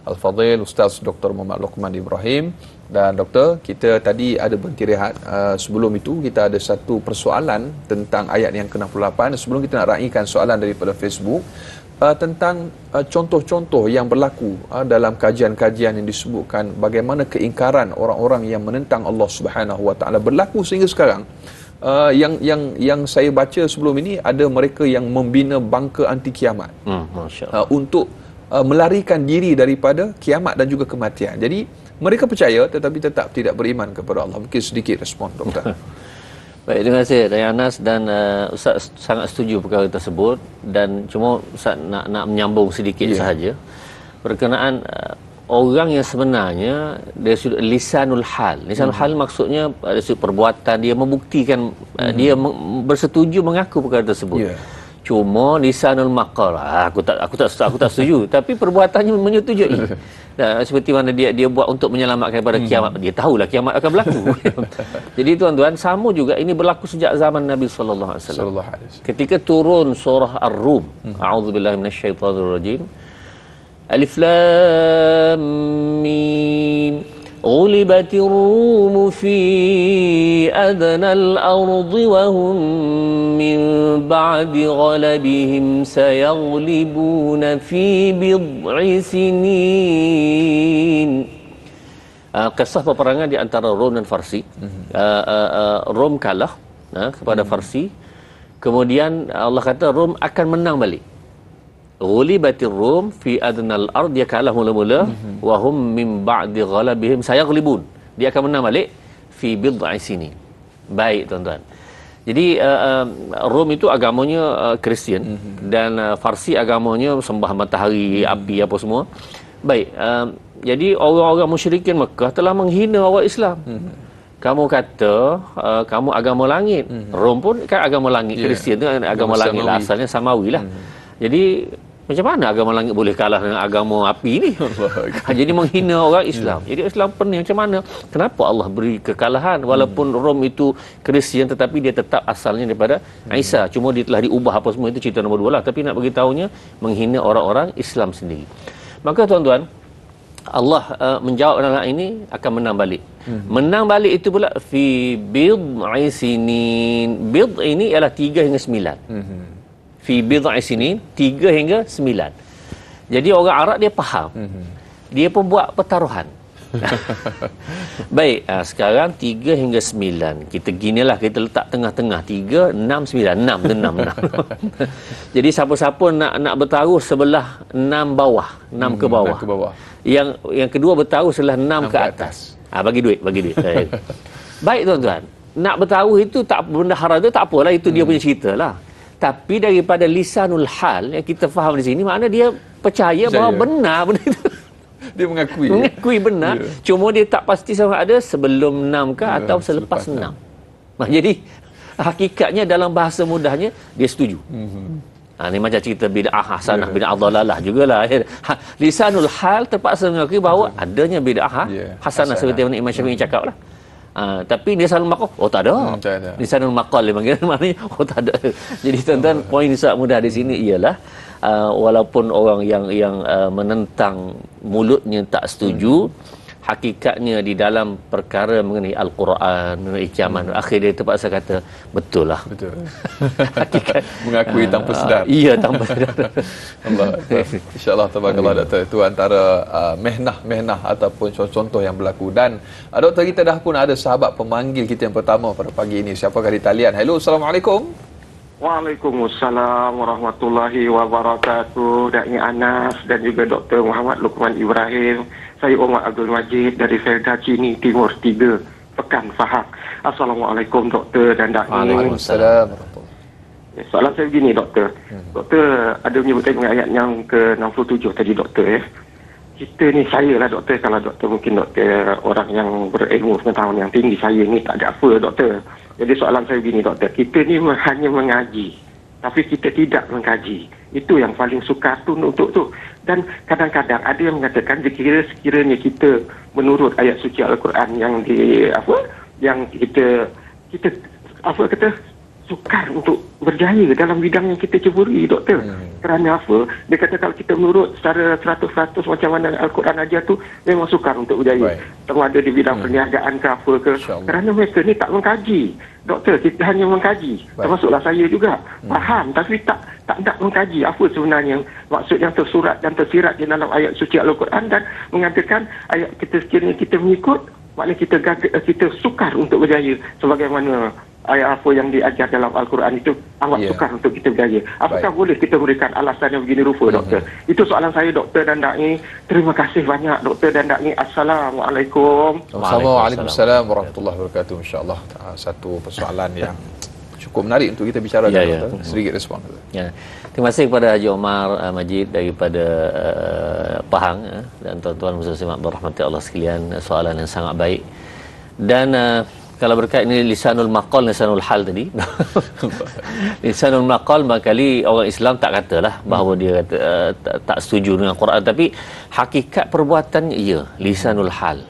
Al-Fadhil Ustaz Dr. Muhammad Luqman Ibrahim. Dan doktor, kita tadi ada berhenti rehat. Sebelum itu kita ada satu persoalan tentang ayat yang ke-68. Sebelum kita nak raikan soalan daripada Facebook tentang contoh-contoh yang berlaku dalam kajian-kajian yang disebutkan bagaimana keingkaran orang-orang yang menentang Allah Subhanahu Wa Taala berlaku sehingga sekarang. Yang saya baca sebelum ini ada mereka yang membina bangka anti kiamat untuk melarikan diri daripada kiamat dan juga kematian. Jadi mereka percaya tetapi tetap tidak beriman kepada Allah. Mungkin sedikit respon doktor. Baik, terima kasih Dayang Anas dan Ustaz sangat setuju perkara tersebut dan cuma Ustaz nak menyambung sedikit sahaja berkenaan orang yang sebenarnya dari sudut lisanul hal. Lisanul hal maksudnya dari sudut perbuatan dia membuktikan dia bersetuju mengaku perkara tersebut. Cuma lisanul maqal aku tak setuju tapi perbuatannya menyetujui. Seperti mana dia buat untuk menyelamatkan daripada kiamat. Dia tahulah kiamat akan berlaku. Jadi tuan-tuan, sama juga ini berlaku sejak zaman Nabi sallallahu alaihi wasallam. Ketika turun surah Ar-Rum, a'udzubillahi minasyaitonirrajim. Alif Lam Mim. غلبت الروم في أدنى الأرض وهم من بعد غلبهم سيغلبون في بضع سنين. Kisah peperangan di antara Rom dan Farsi. Rom kalah kepada Farsi. Kemudian Allah kata Rom akan menang balik. Ghulibatir Rum fi adnal ard, dia kalah mula-mula, wa hum min ba'di ghalabihim sayaghlibun, dia akan menang balik fi bid'i sinin. Baik tuan-tuan, jadi Rom itu agamanya Kristian dan Farsi agamanya sembah matahari, api apa semua. Baik, jadi orang-orang musyrikin Mekah telah menghina orang Islam. Kamu kata kamu agama langit. Rom pun kan agama langit, Kristian tu agama langit lah, asalnya Samawi lah. Jadi macam mana agama langit boleh kalah dengan agama api ni? Jadi menghina orang Islam. Jadi Islam pening macam mana? Kenapa Allah beri kekalahan walaupun Rom itu Kristian tetapi dia tetap asalnya daripada Isa. Cuma dia telah diubah apa semua, itu cerita nombor 2 lah. Tapi nak beritahunya menghina orang-orang Islam sendiri. Maka tuan-tuan, Allah menjawab dalam ini akan menang balik. Menang balik itu pula fi bid'i sinin. Bid' ini ialah 3 hingga 9. Fi bid'i sinin, 3 hingga 9. Jadi orang Arab dia faham. Dia pun buat pertaruhan. Baik, sekarang 3 hingga 9. Kita ginilah, kita letak tengah-tengah 3, 6, 9. 6 tu 6. Jadi siapa-siapa nak bertaruh sebelah 6 bawah, 6 ke bawah. Yang kedua bertaruh sebelah 6 ke atas. Bagi duit. Baik tuan-tuan, nak bertaruh itu tak benda haram tu tak apalah, itu dia punya cerita lah. Tapi daripada lisanul hal yang kita faham di sini, makna dia percaya bahawa benar benda itu. Dia mengakui benar. Cuma dia tak pasti sama ada sebelum 6 ke atau selepas 6. Jadi hakikatnya dalam bahasa mudahnya dia setuju. Ini macam cerita bid'ah hasanah, bid'ah dhalalah jugalah. Lisanul hal terpaksa mengakui bahawa adanya bid'ah hasanah seperti mana Imam Syafi'i cakap lah. Tapi lisanul maqal, tak ada. Lisanul maqal dia panggil, maknanya tak ada. Jadi tuan-tuan, poin sangat mudah di sini ialah walaupun orang yang menentang mulutnya tak setuju, hakikatnya di dalam perkara mengenai Al-Quran, mengenai kiamat, akhir dia terpaksa kata betul lah. Hakikat mengakui tanpa sedar. Iya, tanpa sedar. Allah. InsyaAllah tabarakallah doktor, itu antara mehnah ataupun contoh yang berlaku. Dan doktor, kita dah pun ada sahabat pemanggil kita yang pertama pada pagi ini. Siapakah di talian? Hello, Assalamualaikum. Waalaikumsalam warahmatullahi wabarakatuh. Da'i Anas dan juga Dr. Muhammad Luqman Ibrahim. Saya Omar Abdul Majid dari Felda Cini Timur 3, Pekan Fahak. Assalamualaikum Doktor dan Da'i. Waalaikumsalam. Soalan saya begini Doktor. Doktor ada menyebutkan ayat yang ke-67 tadi Doktor ya. Kita ni, saya lah Doktor, kalau Doktor mungkin Doktor orang yang berilmu pengetahuan yang tinggi, saya ni tak ada apa Doktor. Jadi soalan saya begini Doktor, kita ni hanya mengaji tapi kita tidak mengkaji. Itu yang paling sukar tu untuk tu. Dan kadang-kadang ada yang mengatakan sekiranya kita menurut ayat suci Al-Quran yang kita sukar untuk berjaya dalam bidang yang kita ceburi Doktor. Kerana apa? Dia kata kalau kita menurut secara 100% macam mana Al-Quran ajar tu memang sukar untuk berjaya. Sama ada di bidang perniagaan ke apa ke. Kerana mereka ni tak mengkaji. Doktor, kita hanya mengkaji. Termasuklah saya juga. Faham tapi tak nak mengkaji apa sebenarnya maksud yang tersurat dan tersirat di dalam ayat suci Al-Quran, dan mengatakan ayat kita sekiranya kita mengikut, maknanya kita sukar untuk berjaya sebagaimana ayat apa yang diajar dalam Al-Quran itu amat sukar untuk kita berjaya. Apakah boleh kita berikan alasan yang begini rupa Doktor? Itu soalan saya Doktor dan Da'i. Terima kasih banyak Doktor dan Da'i. Assalamualaikum. Waalaikumsalam warahmatullahi wabarakatuh. InsyaAllah satu persoalan yang cukup menarik untuk kita bicara. Sedikit respon. Terima kasih kepada Haji Omar Majid daripada Pahang dan tuan-tuan muslim berahmati Allah sekalian. Soalan yang sangat baik. Dan kalau berkait ini lisanul maqal, lisanul hal tadi. Lisanul maqal barangkali orang Islam tak katalah bahawa dia kata, tak setuju dengan Quran, tapi hakikat perbuatannya ya, lisanul hal.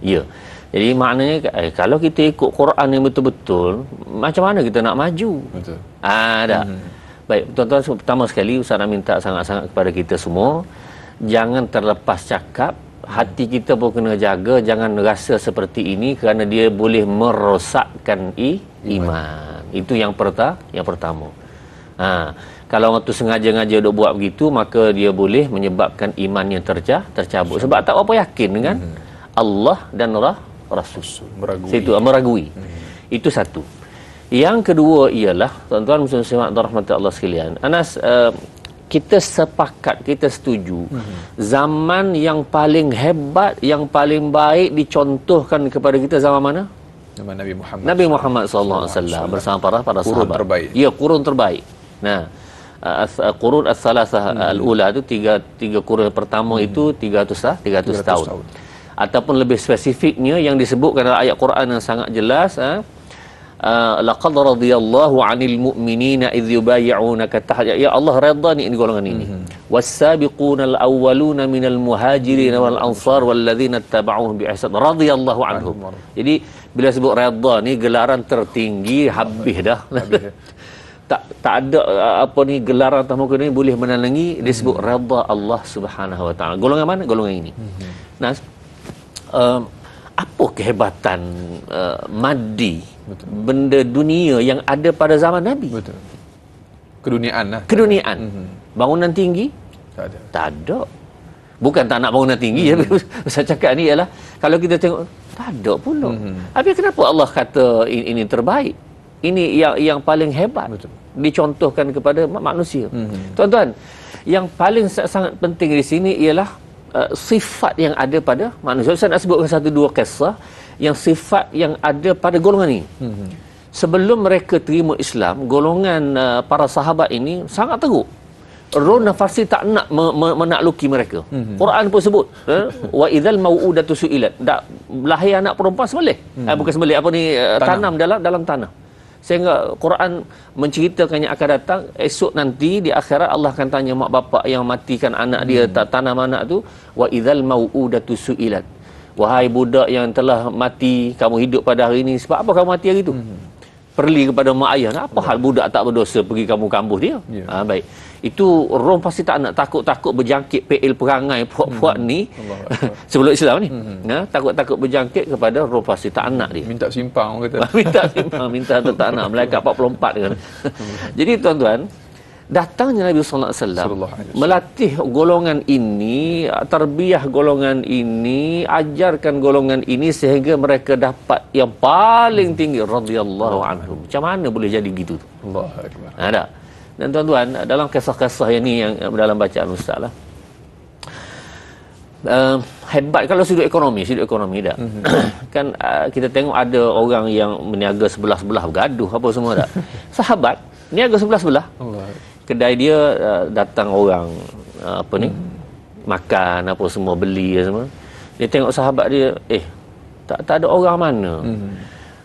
Ya. Jadi maknanya kalau kita ikut Quran yang betul-betul, macam mana kita nak maju? Betul. Baik, tuan-tuan, pertama sekali Ustaz nak minta sangat-sangat kepada kita semua, jangan terlepas cakap. Hati kita pun kena jaga, jangan rasa seperti ini kerana dia boleh merosakkan iman. Itu yang pertama. Kalau orang tu sengaja-ngaja duk buat begitu, maka dia boleh menyebabkan imannya tercabut. Sebab tak apa yakin dengan Allah dan Rasul. Meragui. Itu satu. Yang kedua ialah, tuan-tuan muslimat rahmati Allah sekalian, Anas, kita sepakat, kita setuju zaman yang paling hebat, yang paling baik dicontohkan kepada kita zaman mana? Zaman Nabi Muhammad sallallahu alaihi wasallam bersama para sahabat. Terbaik. Ya, kurun terbaik. Nah, qurun as-salasah al-ula itu tiga kurun pertama itu 300 tahun. Ataupun lebih spesifiknya yang disebutkan dalam ayat Quran yang sangat jelas, laqad radiyallahu 'anil mu'minina idh yubayyi'unaka tahta, ya Allah redha ni golongan ini. Was-sabiqunal awwaluna minal muhajirin wal ansar walladzina ittaba'uuhum bi ihsan radhiyallahu anhum. Jadi bila sebut redha ni gelaran tertinggi, habis dah. tak ada apa ni gelaran tamuka ni boleh menalangi disebut redha Allah Subhanahu wa taala. Golongan mana? Golongan ini. Nah, apa kehebatan maddi, benda dunia yang ada pada zaman Nabi? Betul. Keduniaan. Bangunan tinggi? Tak ada. Bukan tak nak bangunan tinggi, saya cakap ni ialah kalau kita tengok tak ada pula. Habis kenapa Allah kata ini terbaik? Ini yang paling hebat. Betul. Dicontohkan kepada manusia. Tuan-tuan, yang paling sangat penting di sini ialah sifat yang ada pada manusia. Saya nak sebutkan satu dua kisah yang sifat yang ada pada golongan ini. Sebelum mereka terima Islam, golongan para sahabat ini sangat teruk. Roh nafasi tak nak menakluki mereka. Quran pun sebut, wa idzal mau'udatu su'ilat. Lahir anak perempuan sembelih. Bukan sembelih, apa ni, tanam dalam tanah. Sehingga Quran menceritakannya akan datang esok nanti di akhirat Allah akan tanya mak bapak yang matikan anak dia tak tanam anak tu, wa idzal mau'udatu su'ilat. Wahai budak yang telah mati, kamu hidup pada hari ini, sebab apa kamu mati hari itu? Perli kepada mak ayah. Apa hal budak tak berdosa pergi kamu kambuh dia? Baik. Itu Rom pasti tak nak, takut-takut berjangkit PL perangai puak-puak ni sebelum Islam ni. Takut-takut berjangkit kepada Rom pasti tak nak dia. Minta simpang orang kata. Minta simpang, minta tak nak. Malaikat 44 kan. Jadi tuan-tuan, datangnya Nabi sallallahu alaihi wasallam melatih golongan ini, tarbiyah golongan ini, ajarkan golongan ini sehingga mereka dapat yang paling tinggi radhiyallahu anhum. Macam mana boleh jadi gitu tu? Allahu akbar. Ada. Dan tuan-tuan, dalam kisah-kisah ini yang dalam bacaan ustaz lah. Hebat kalau sudut ekonomi dah. Kan kita tengok ada orang yang meniaga sebelah-sebelah bergaduh apa semua dah. Sahabat niaga sebelah-sebelah. Kedai dia datang orang makan apa semua, beli semua. Dia tengok sahabat dia, tak ada orang mana.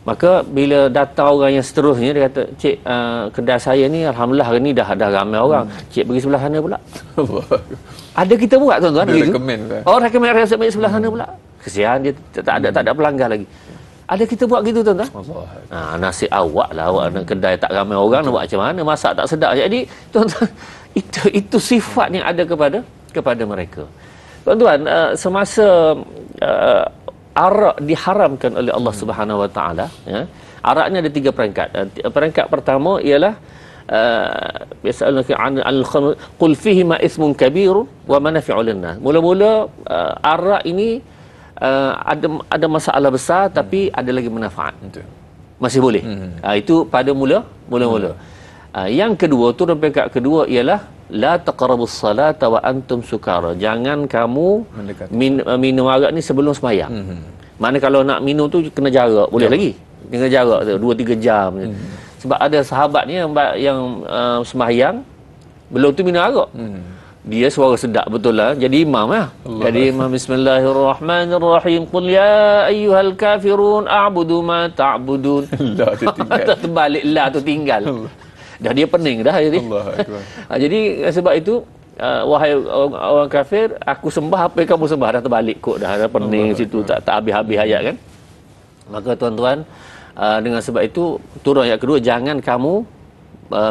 Maka bila datang orang yang seterusnya, dia kata, "Cik, kedai saya ni alhamdulillah hari ni dah ramai orang. Cik pergi sebelah sana pula." Ada kita buat tuan-tuan Dia gitu. Recommend rasa sebelah sana pula. Kesian dia tak ada pelanggan lagi. Ada kita buat gitu tuan-tuan. Nasib awak lah, awak nak kedai tak ramai orang, nak buat macam mana, masak tak sedap. Jadi tuan-tuan, itu sifat yang ada kepada mereka. Tuan-tuan, semasa arak diharamkan oleh Allah Subhanahu Wa Taala, ya, arak ni ada 3 peringkat. Peringkat pertama ialah biasa'alunaka 'anil khamr qul fihi ma ismun kabir wa manafi'u lin-nas. Mula-mula arak ini ada masalah besar tapi ada lagi manfaat. Masih boleh. Itu pada mula-mula. Yang kedua, turun peringkat kedua ialah la taqrabus salata wa antum sukara. Jangan kamu minum arak ni sebelum sembahyang. Mana kalau nak minum tu kena jarak, boleh lagi. Kena jarak 2-3 jam. Sebab ada sahabat ni yang sembahyang belum tu minum arak. Dia suara sedap betul lah. Jadi imam lah. Jadi imam, bismillahirrahmanirrahim. Qul ya ayyuhal kafirun a'budu ma ta'budun. La tu tinggal. Terbalik la tu tinggal. Dah dia pening dah jadi. Jadi sebab itu wahai orang kafir, aku sembah apa yang kamu sembah. Dah terbalik kot dah pening situ, tak habis-habis ayat kan. Maka tuan-tuan, dengan sebab itu turun ayat kedua, jangan kamu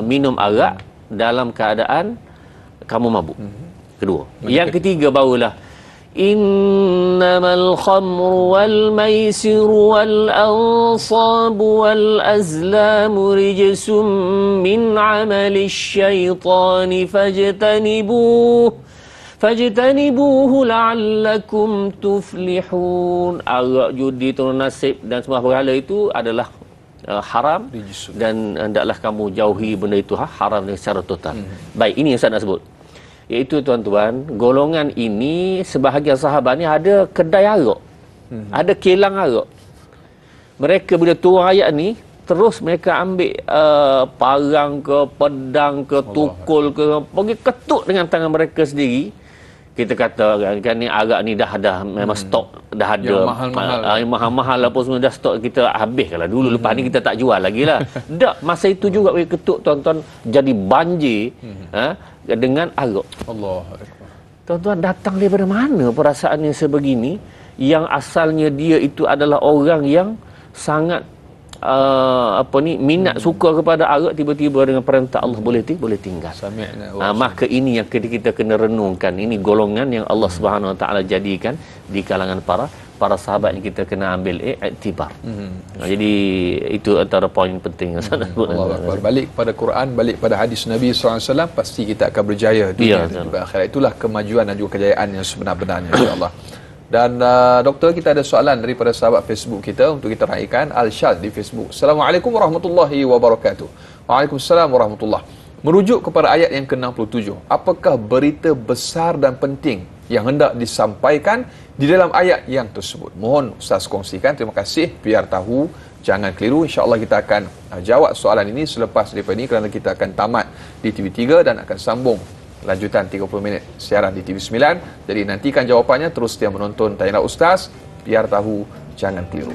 minum arak dalam keadaan kamu mabuk. Kedua. Yang ketiga barulah innamal khamru wal maisiru wal ansabu wal azlamu rijsum min amali syaitani fajtanibuhu la'allakum tuflihun. Arak, judi, turun nasib dan semua perkara itu adalah haram dan hendaklah kamu jauhi benda itu haram secara total. Baik, ini yang saya nak sebut. Iaitu tuan-tuan, golongan ini sebahagian sahabat ni ada kedai arak. Ada kilang arak. Mereka bila turun ayat ni, terus mereka ambil parang ke, pedang ke, tukul ke, pergi ketuk dengan tangan mereka sendiri. Kita kata kan ni arak ni dah memang stok dah ada yang mahal-mahal apa semua dah stok, kita habis kalau dulu. Lepas ni kita tak jual lagi lah. Tak, masa itu juga pergi ketuk tuan-tuan, jadi banjir dengan arak. Allahu Akbar. Tuan-tuan, datang daripada mana perasaan yang sebegini, yang asalnya dia itu adalah orang yang sangat minat suka kepada arak, tiba-tiba dengan perintah Allah boleh tinggal. Maka ini yang kita kena renungkan. Ini golongan yang Allah Subhanahu Wa Taala jadikan di kalangan para sahabat yang kita kena ambil iktibar. Jadi itu antara poin penting yang saya sebut. Balik pada Quran, balik pada hadis Nabi SAW, pasti kita akan berjaya dunia dan akhirat. Itulah kemajuan dan juga kejayaan yang sebenar-benarnya, insya-Allah. Dan doktor, kita ada soalan daripada sahabat Facebook kita untuk kita raikan. Al-Syad di Facebook. Assalamualaikum warahmatullahi wabarakatuh. Waalaikumsalam warahmatullahi. Merujuk kepada ayat yang ke-67, apakah berita besar dan penting yang hendak disampaikan di dalam ayat yang tersebut? Mohon Ustaz kongsikan. Terima kasih. Biar tahu, jangan keliru. InsyaAllah kita akan jawab soalan ini selepas daripada ini, kerana kita akan tamat di TV3 dan akan sambung lanjutan 30 minit siaran di TV9. Jadi nantikan jawapannya, terus setia menonton Tanya Ustaz. Biar tahu, jangan keliru.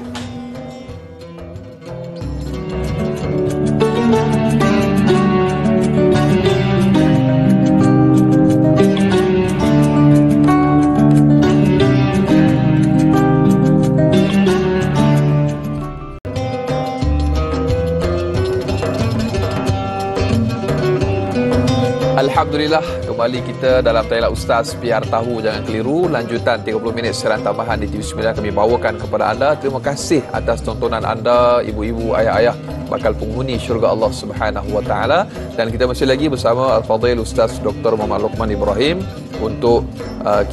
Alhamdulillah, kembali kita dalam Tanya Ustaz, biar tahu jangan keliru. Lanjutan 30 minit siaran tambahan di TV9 kami bawakan kepada anda. Terima kasih atas tontonan anda, ibu-ibu, ayah-ayah bakal penghuni syurga Allah Subhanahu wa taala. Dan kita masih lagi bersama Al-Fadhil Ustaz Dr. Muhammad Luqman Ibrahim untuk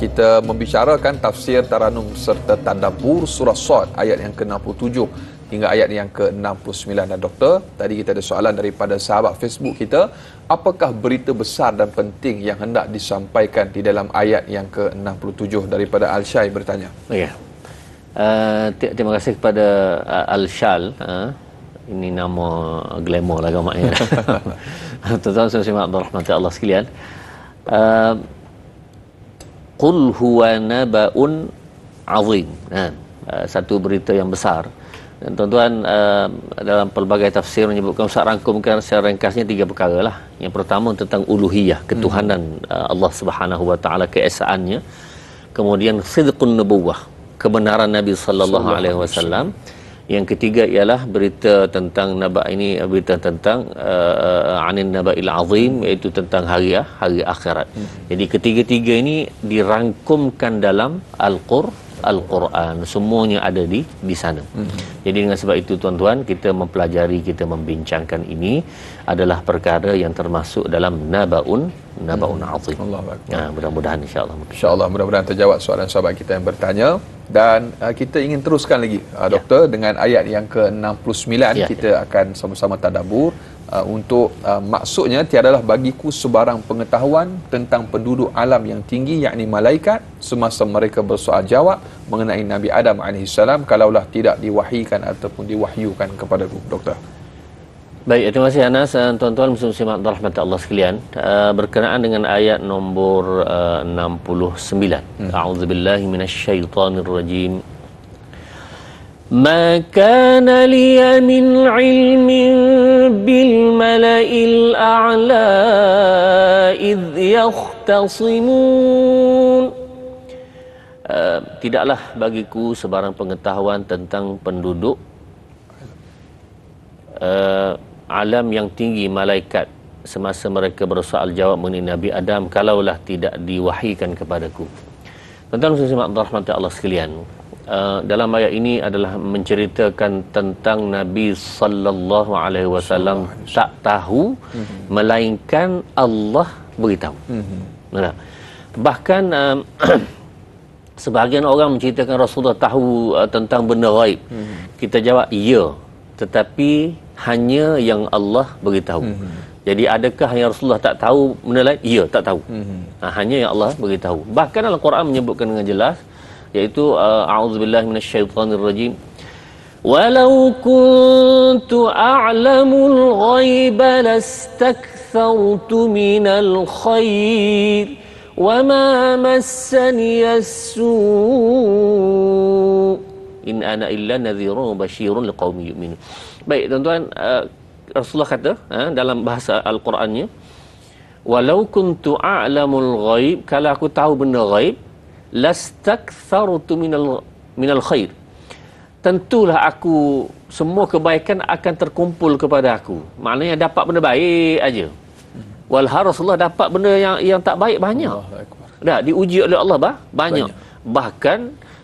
kita membicarakan tafsir Taranum serta tadabbur surah Sad ayat yang ke-67 hingga ayat yang ke-69. Dan doktor, tadi kita ada soalan daripada sahabat Facebook kita, apakah berita besar dan penting yang hendak disampaikan di dalam ayat yang ke-67 daripada Al-Syai bertanya. Ya. Terima kasih kepada Al-Syal. Ini nama glamour lah agaknya. Tuan-tuan semua rahmat Allah sekalian. Qul huwa naba'un azim. Satu berita yang besar. Dan tuan-tuan, dalam pelbagai tafsir menyebutkan, Ustaz rangkumkan secara ringkasnya 3 perkara lah. Yang pertama tentang uluhiyah, ketuhanan Allah Subhanahu wa taala, keesaannya. Kemudian sidqun nubuwah, kebenaran Nabi sallallahu alaihi wasallam. Yang ketiga ialah berita tentang naba ini, berita tentang anin nabail azim, iaitu tentang hari akhirat. Jadi ketiga-tiga ini dirangkumkan dalam Al-Quran, semuanya ada di sana. Jadi dengan sebab itu tuan-tuan, kita mempelajari, kita membincangkan ini adalah perkara yang termasuk dalam nabaun azim. Mudah-mudahan insya-Allah mudah-mudahan terjawab soalan sahabat kita yang bertanya. Dan kita ingin teruskan lagi doktor dengan ayat yang ke-69. Kita akan sama-sama tadabbur untuk maksudnya, tiadalah bagiku sebarang pengetahuan tentang penduduk alam yang tinggi, yakni malaikat, semasa mereka bersoal jawab mengenai Nabi Adam AS, kalaulah tidak diwahyikan ataupun diwahyukan kepadaku. Doktor. Baik, terima kasih Anas. Tuan-tuan muslim-muslimat rahmat Allah sekalian, berkenaan dengan ayat nombor 69. A'udzubillahi minasyaitonir rajim. Ma kana liya min ilmin bil mala'il a'la idh yakhtasimun. Tidaklah bagiku sebarang pengetahuan tentang penduduk alam yang tinggi, malaikat, semasa mereka bersoal jawab mengenai Nabi Adam, kalaulah tidak diwahyikan kepadaku. Tuan-tuan muslimat rahmat Allah sekalian, dalam ayat ini adalah menceritakan tentang Nabi sallallahu alaihi wasallam tak tahu melainkan Allah beritahu. Bahkan sebahagian orang menceritakan Rasulullah tahu tentang benda ghaib. Kita jawab ya, tetapi hanya yang Allah beritahu. Jadi adakah yang Rasulullah tak tahu benda lain? Ya, tak tahu. Hanya yang Allah beritahu. Bahkan dalam Quran menyebutkan dengan jelas, iaitu a'udzubillahi minasyaitonir rajim. Walau kuntu a'lamul ghaiba lastakthartu minal khair wa ma massani as-su' in ana illa nadhirun basyirun liqaumin yu'minun. Baik tuan-tuan, Rasulullah kata dalam bahasa Al-Qurannya, walau kuntu a'lamul ghaib, kalau aku tahu benda ghaib, lastakthartu minal khair, tentulah aku semua kebaikan akan terkumpul kepada aku. Maknanya dapat benda baik aja. Walhal Rasulullah dapat benda yang tak baik banyak. Dah diuji oleh Allah banyak. Bahkan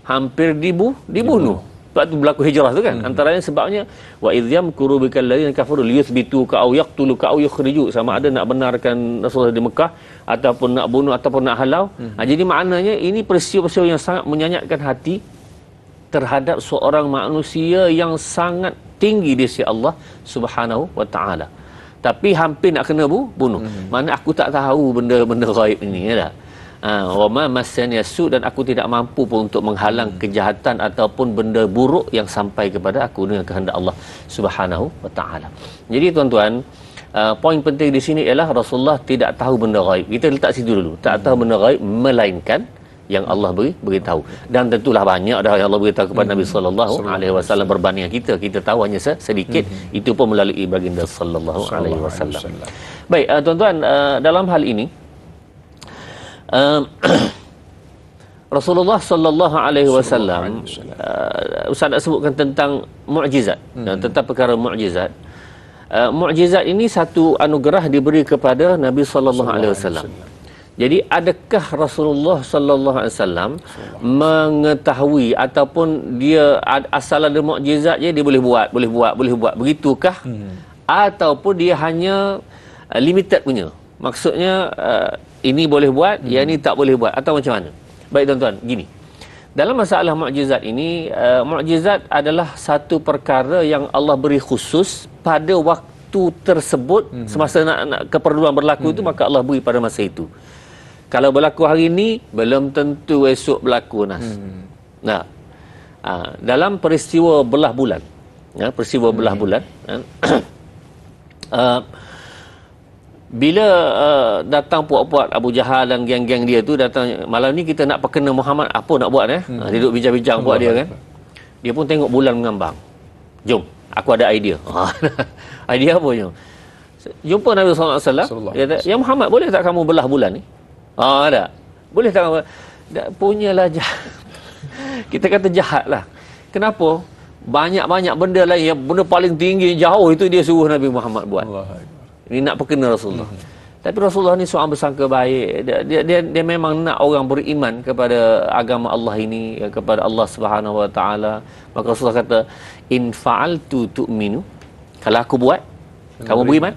hampir dibunuh. Sebab tu berlaku hijrah tu kan. Antaranya sebabnya wa idh yamkuru bikal ladzina kafaru liyuthbituka aw yaqtuluka aw yukhriju, sama ada nak benarkan Rasulullah di Mekah ataupun nak bunuh ataupun nak halau. Jadi maknanya ini peristiwa-peristiwa yang sangat menyayatkan hati terhadap seorang manusia yang sangat tinggi di sisi Allah Subhanahu wa taala. Tapi hampir nak kena bunuh. Mana aku tak tahu benda-benda ghaib ini ya. Wa ma massani as-su, dan aku tidak mampu pun untuk menghalang kejahatan ataupun benda buruk yang sampai kepada aku dengan kehendak Allah Subhanahu wa taala. Jadi tuan-tuan, poin penting di sini ialah Rasulullah tidak tahu benda ghaib. Kita letak situ dulu. Tak tahu benda ghaib melainkan yang Allah beritahu. Dan tentulah banyak dah yang Allah beritahu kepada Nabi sallallahu alaihi wasallam berbanding kita tahu hanya sedikit. Itu pun melalui baginda sallallahu alaihi wasallam. Baik, tuan-tuan, dalam hal ini Rasulullah sallallahu alaihi wasallam, Ustaz nak sebutkan tentang mukjizat, tentang perkara mukjizat. Mukjizat ini satu anugerah diberi kepada Nabi sallallahu alaihi wasallam. Jadi adakah Rasulullah sallallahu alaihi wasallam mengetahui ataupun dia asal ada mukjizat je dia boleh buat begitukah? Ataupun dia hanya limited punya. Maksudnya ini boleh buat, yang ni tak boleh buat atau macam mana? Baik tuan-tuan, gini. Dalam masalah mukjizat ini, mukjizat adalah satu perkara yang Allah beri khusus pada waktu tersebut semasa nak keperluan berlaku itu, maka Allah beri pada masa itu. Kalau berlaku hari ini, belum tentu esok berlaku, Nas. Nah, dalam peristiwa belah bulan, belah bulan, bila datang puak-puak Abu Jahal dan geng-geng dia tu datang, malam ni kita nak perkena Muhammad, apa nak buat dia duduk bincang-bincang buat dia kan. Dia pun tengok bulan mengambang. Jom, aku ada idea. Idea apa je? Jumpa Nabi SAW, dia kata, "Ya Muhammad, boleh tak kamu belah bulan ni?" Tak. Boleh tak? Punyalah jahat. Kita kata jahat lah. Kenapa? Banyak-banyak benda lain yang benda paling tinggi jauh itu dia suruh Nabi Muhammad buat. Ini nak perkena Rasulullah. Tapi Rasulullah ni seorang bersangka baik. Dia memang nak orang beriman kepada agama Allah ini, kepada Allah Subhanahu Wa Taala. Maka Rasulullah kata, "In fa'altu tu'minu." Kalau aku buat, kamu beriman?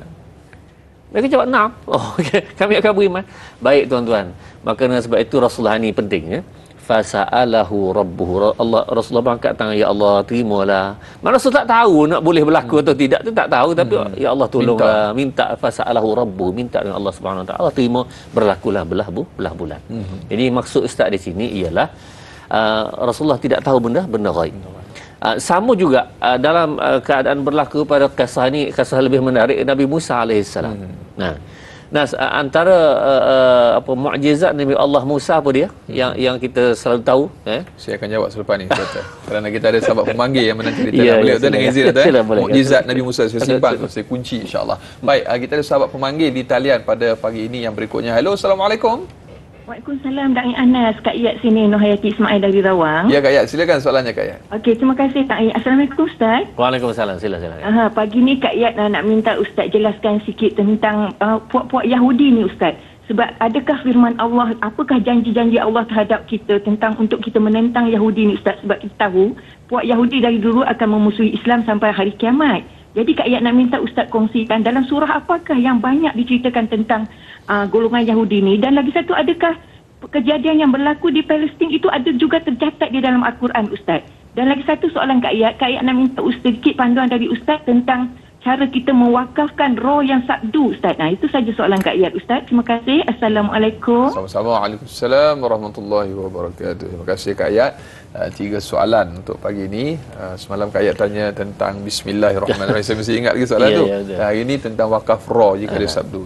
Mereka jawab, "Naam." Okay. Kami akan beriman. Baik tuan-tuan. Maka sebab itu Rasulullah ni penting ya. Fasa'alahu rabbuhu. Rasulullah angkat tangan, "Ya Allah, terimalah." Mana Rasul tak tahu nak boleh berlaku atau tidak tu tak tahu, tapi ya Allah tolonglah, minta fasa'alahu rabbuhu, minta dengan Allah Subhanahu Wa Taala, Allah terima, berlakulah belah bulan. Jadi maksud ustaz di sini ialah Rasulullah tidak tahu benda ghaib. Sama juga dalam keadaan berlaku pada kisah ni, kisah lebih menarik Nabi Musa alaihissalam. Nah, antara mukjizat Nabi Allah Musa apa dia yang kita selalu tahu? Saya akan jawab selepas ni, kerana kita ada sahabat pemanggil yang menanti cerita beliau tu dengan izin mukjizat Nabi Musa. Saya simpan, saya kunci insya-Allah. Baik, kita ada sahabat pemanggil di talian pada pagi ini yang berikutnya. Halo, Assalamualaikum. Waalaikumsalam, Da'i Anas, Kak Iyat sini, Nur Hayati Ismail dari Rawang. Ya Kak Iyat, silakan soalannya Kak Iyat. Okey, terima kasih Da'i. Assalamualaikum Ustaz. Waalaikumsalam, silakan. Pagi ni Kak Iyat nak minta Ustaz jelaskan sikit tentang puak-puak Yahudi ni Ustaz. Sebab adakah firman Allah, apakah janji-janji Allah terhadap kita tentang untuk kita menentang Yahudi ni Ustaz? Sebab kita tahu puak Yahudi dari dulu akan memusuhi Islam sampai hari kiamat. Jadi Kak Iyat nak minta Ustaz kongsikan dalam surah apakah yang banyak diceritakan tentang golongan Yahudi ni, dan lagi satu, adakah kejadian yang berlaku di Palestin itu ada juga tercatat di dalam Al-Quran Ustaz? Dan lagi satu soalan Kak Iyat nak minta sedikit panduan dari Ustaz tentang cara kita mewakafkan roh yang sabdu Ustaz. Itu saja soalan Kak Iyat Ustaz. Terima kasih. Assalamualaikum. Sama-sama. Waalaikumsalam warahmatullahi wabarakatuh. Terima kasih Kak Iyat. 3 soalan untuk pagi ini. Semalam Kak Iyat tanya tentang Bismillahirrahmanirrahim. Saya mesti ingat lagi soalan tu. Hari ini tentang wakaf roh jika ada sabdu.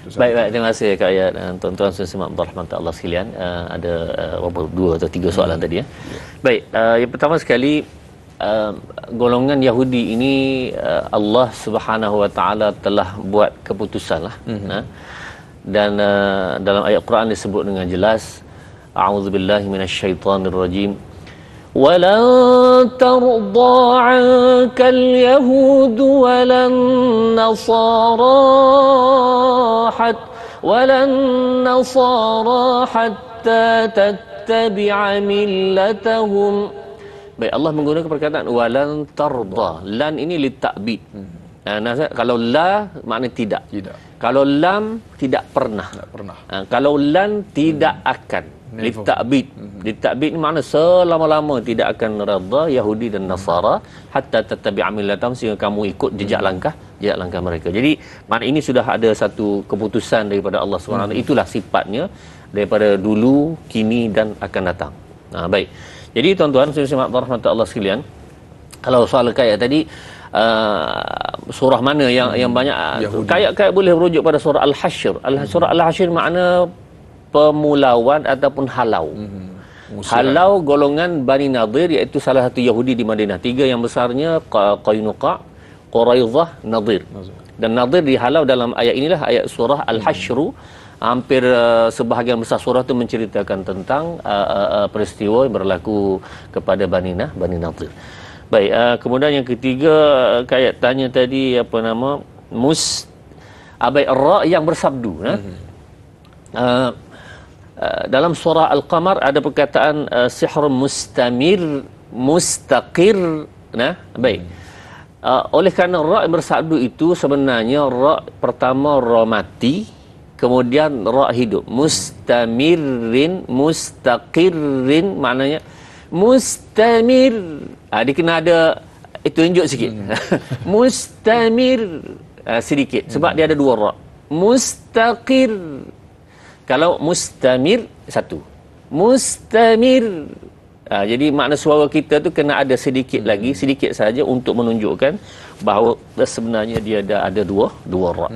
Baik, terima kasih Kak Iyat. Tuan-tuan sesimak rahmat Allah sekalian, ada 2 atau 3 soalan tadi ya. Baik, yang pertama sekali, golongan Yahudi ini Allah Subhanahu Wa Taala telah buat keputusan lah. Dan dalam ayat Quran disebut dengan jelas, a'udzubillahi minasyaitonirrajim, وَلَن تَرْضَى عَنكَ الْيَهُودُ وَلَا النَّصَارَى حَتَّى تَتَّبِعَ مِلَّتَهُمْ. Baik, Allah menggunakan perkataan walan tarda. Lan ini litakbid. Kalau la makna tidak. Kalau lam tidak pernah. Kalau lan tidak akan. Litakbid. Litakbid ni makna selama-lama tidak akan redha Yahudi dan Nasara hatta tattabi'a millatahum, sehingga kamu ikut jejak langkah mereka. Jadi makna ini sudah ada satu keputusan daripada Allah SWT. Itulah sifatnya daripada dulu, kini dan akan datang. Baik. Jadi tuan-tuan, sesimak rahmat Allah sekalian, kalau soal kayat tadi, surah mana yang banyak kayat boleh merujuk pada surah Al-Hasyr. Surah Al-Hasyr makna pemulauan ataupun halau. Halau golongan Bani Nadir, iaitu salah satu Yahudi di Madinah. 3 yang besarnya, Qainuqa, Quraidah, Nadir. Dan Nadir dihalau dalam ayat inilah, ayat surah Al-Hasyr. Hampir sebahagian besar surah itu menceritakan tentang peristiwa yang berlaku kepada Bani Nadir. Baik, kemudian yang ketiga, ayat tanya tadi apa nama? Abai Ra yang bersabdu. dalam surah Al-Qamar ada perkataan sihr mustamir, mustaqir. Nah, baik. Oleh kerana ra bersabdu itu sebenarnya ra pertama ra mati, kemudian ra hidup. Mustamirin, mustaqirin, maknanya mustamir. Dia kena ada tunjuk sikit. Mustamir sedikit sebab dia ada dua ra. Mustaqir. Kalau mustamir satu. Mustamir. Jadi makna suara kita tu kena ada sedikit lagi, sedikit saja untuk menunjukkan bahawa sebenarnya dia ada dua ra.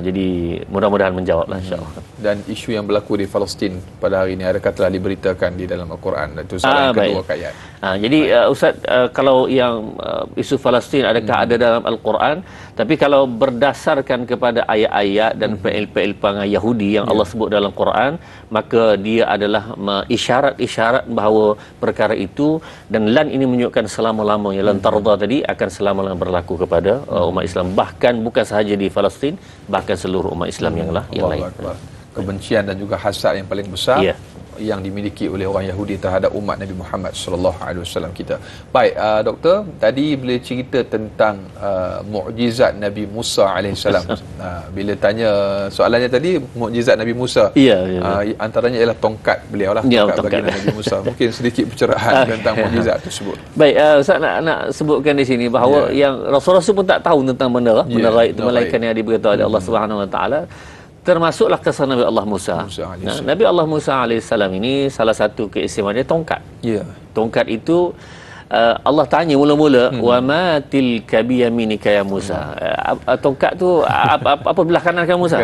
Jadi mudah-mudahan menjawablah insya-Allah. Dan isu yang berlaku di Palestin pada hari ini adakah telah diberitakan di dalam Al-Quran? Itu soalan kedua ayat. Jadi Ustaz, kalau yang isu Palestin adakah ada dalam Al-Quran? Tapi kalau berdasarkan kepada ayat-ayat dan pil-pil perangai Yahudi yang Allah sebut dalam Quran, maka dia adalah isyarat-isyarat bahawa perkara itu, dan lan ini menunjukkan selama-lamanya, lan tarda tadi akan selama-lamanya berlaku kepada umat Islam, bahkan bukan sahaja di Palestin, bahkan seluruh umat Islam yang lain. Kebencian dan juga hasad yang paling besar yang dimiliki oleh orang Yahudi terhadap umat Nabi Muhammad sallallahu alaihi wasallam kita. Baik, doktor, tadi bila cerita tentang mukjizat Nabi Musa alaihissalam. Bila tanya soalannya tadi mukjizat Nabi Musa. Antaranya ialah tongkat beliau lah, tongkat baginda Nabi Musa. Mungkin sedikit pencerahan tentang mukjizat tersebut. Baik, Ustaz nak sebutkan di sini bahawa yang Rasul-Rasul pun tak tahu tentang benda raib itu, melainkan yang diberitahu oleh Allah Subhanahu wa taala. Termasuklah kisah Nabi Allah Musa. Nabi Allah Musa alaihissalam ini salah satu keistimewaan dia tongkat. Tongkat itu Allah tanya mula-mula, wa ma tilka biyaminika ya Musa. Tongkat tu apa belah kanan kamu Musa?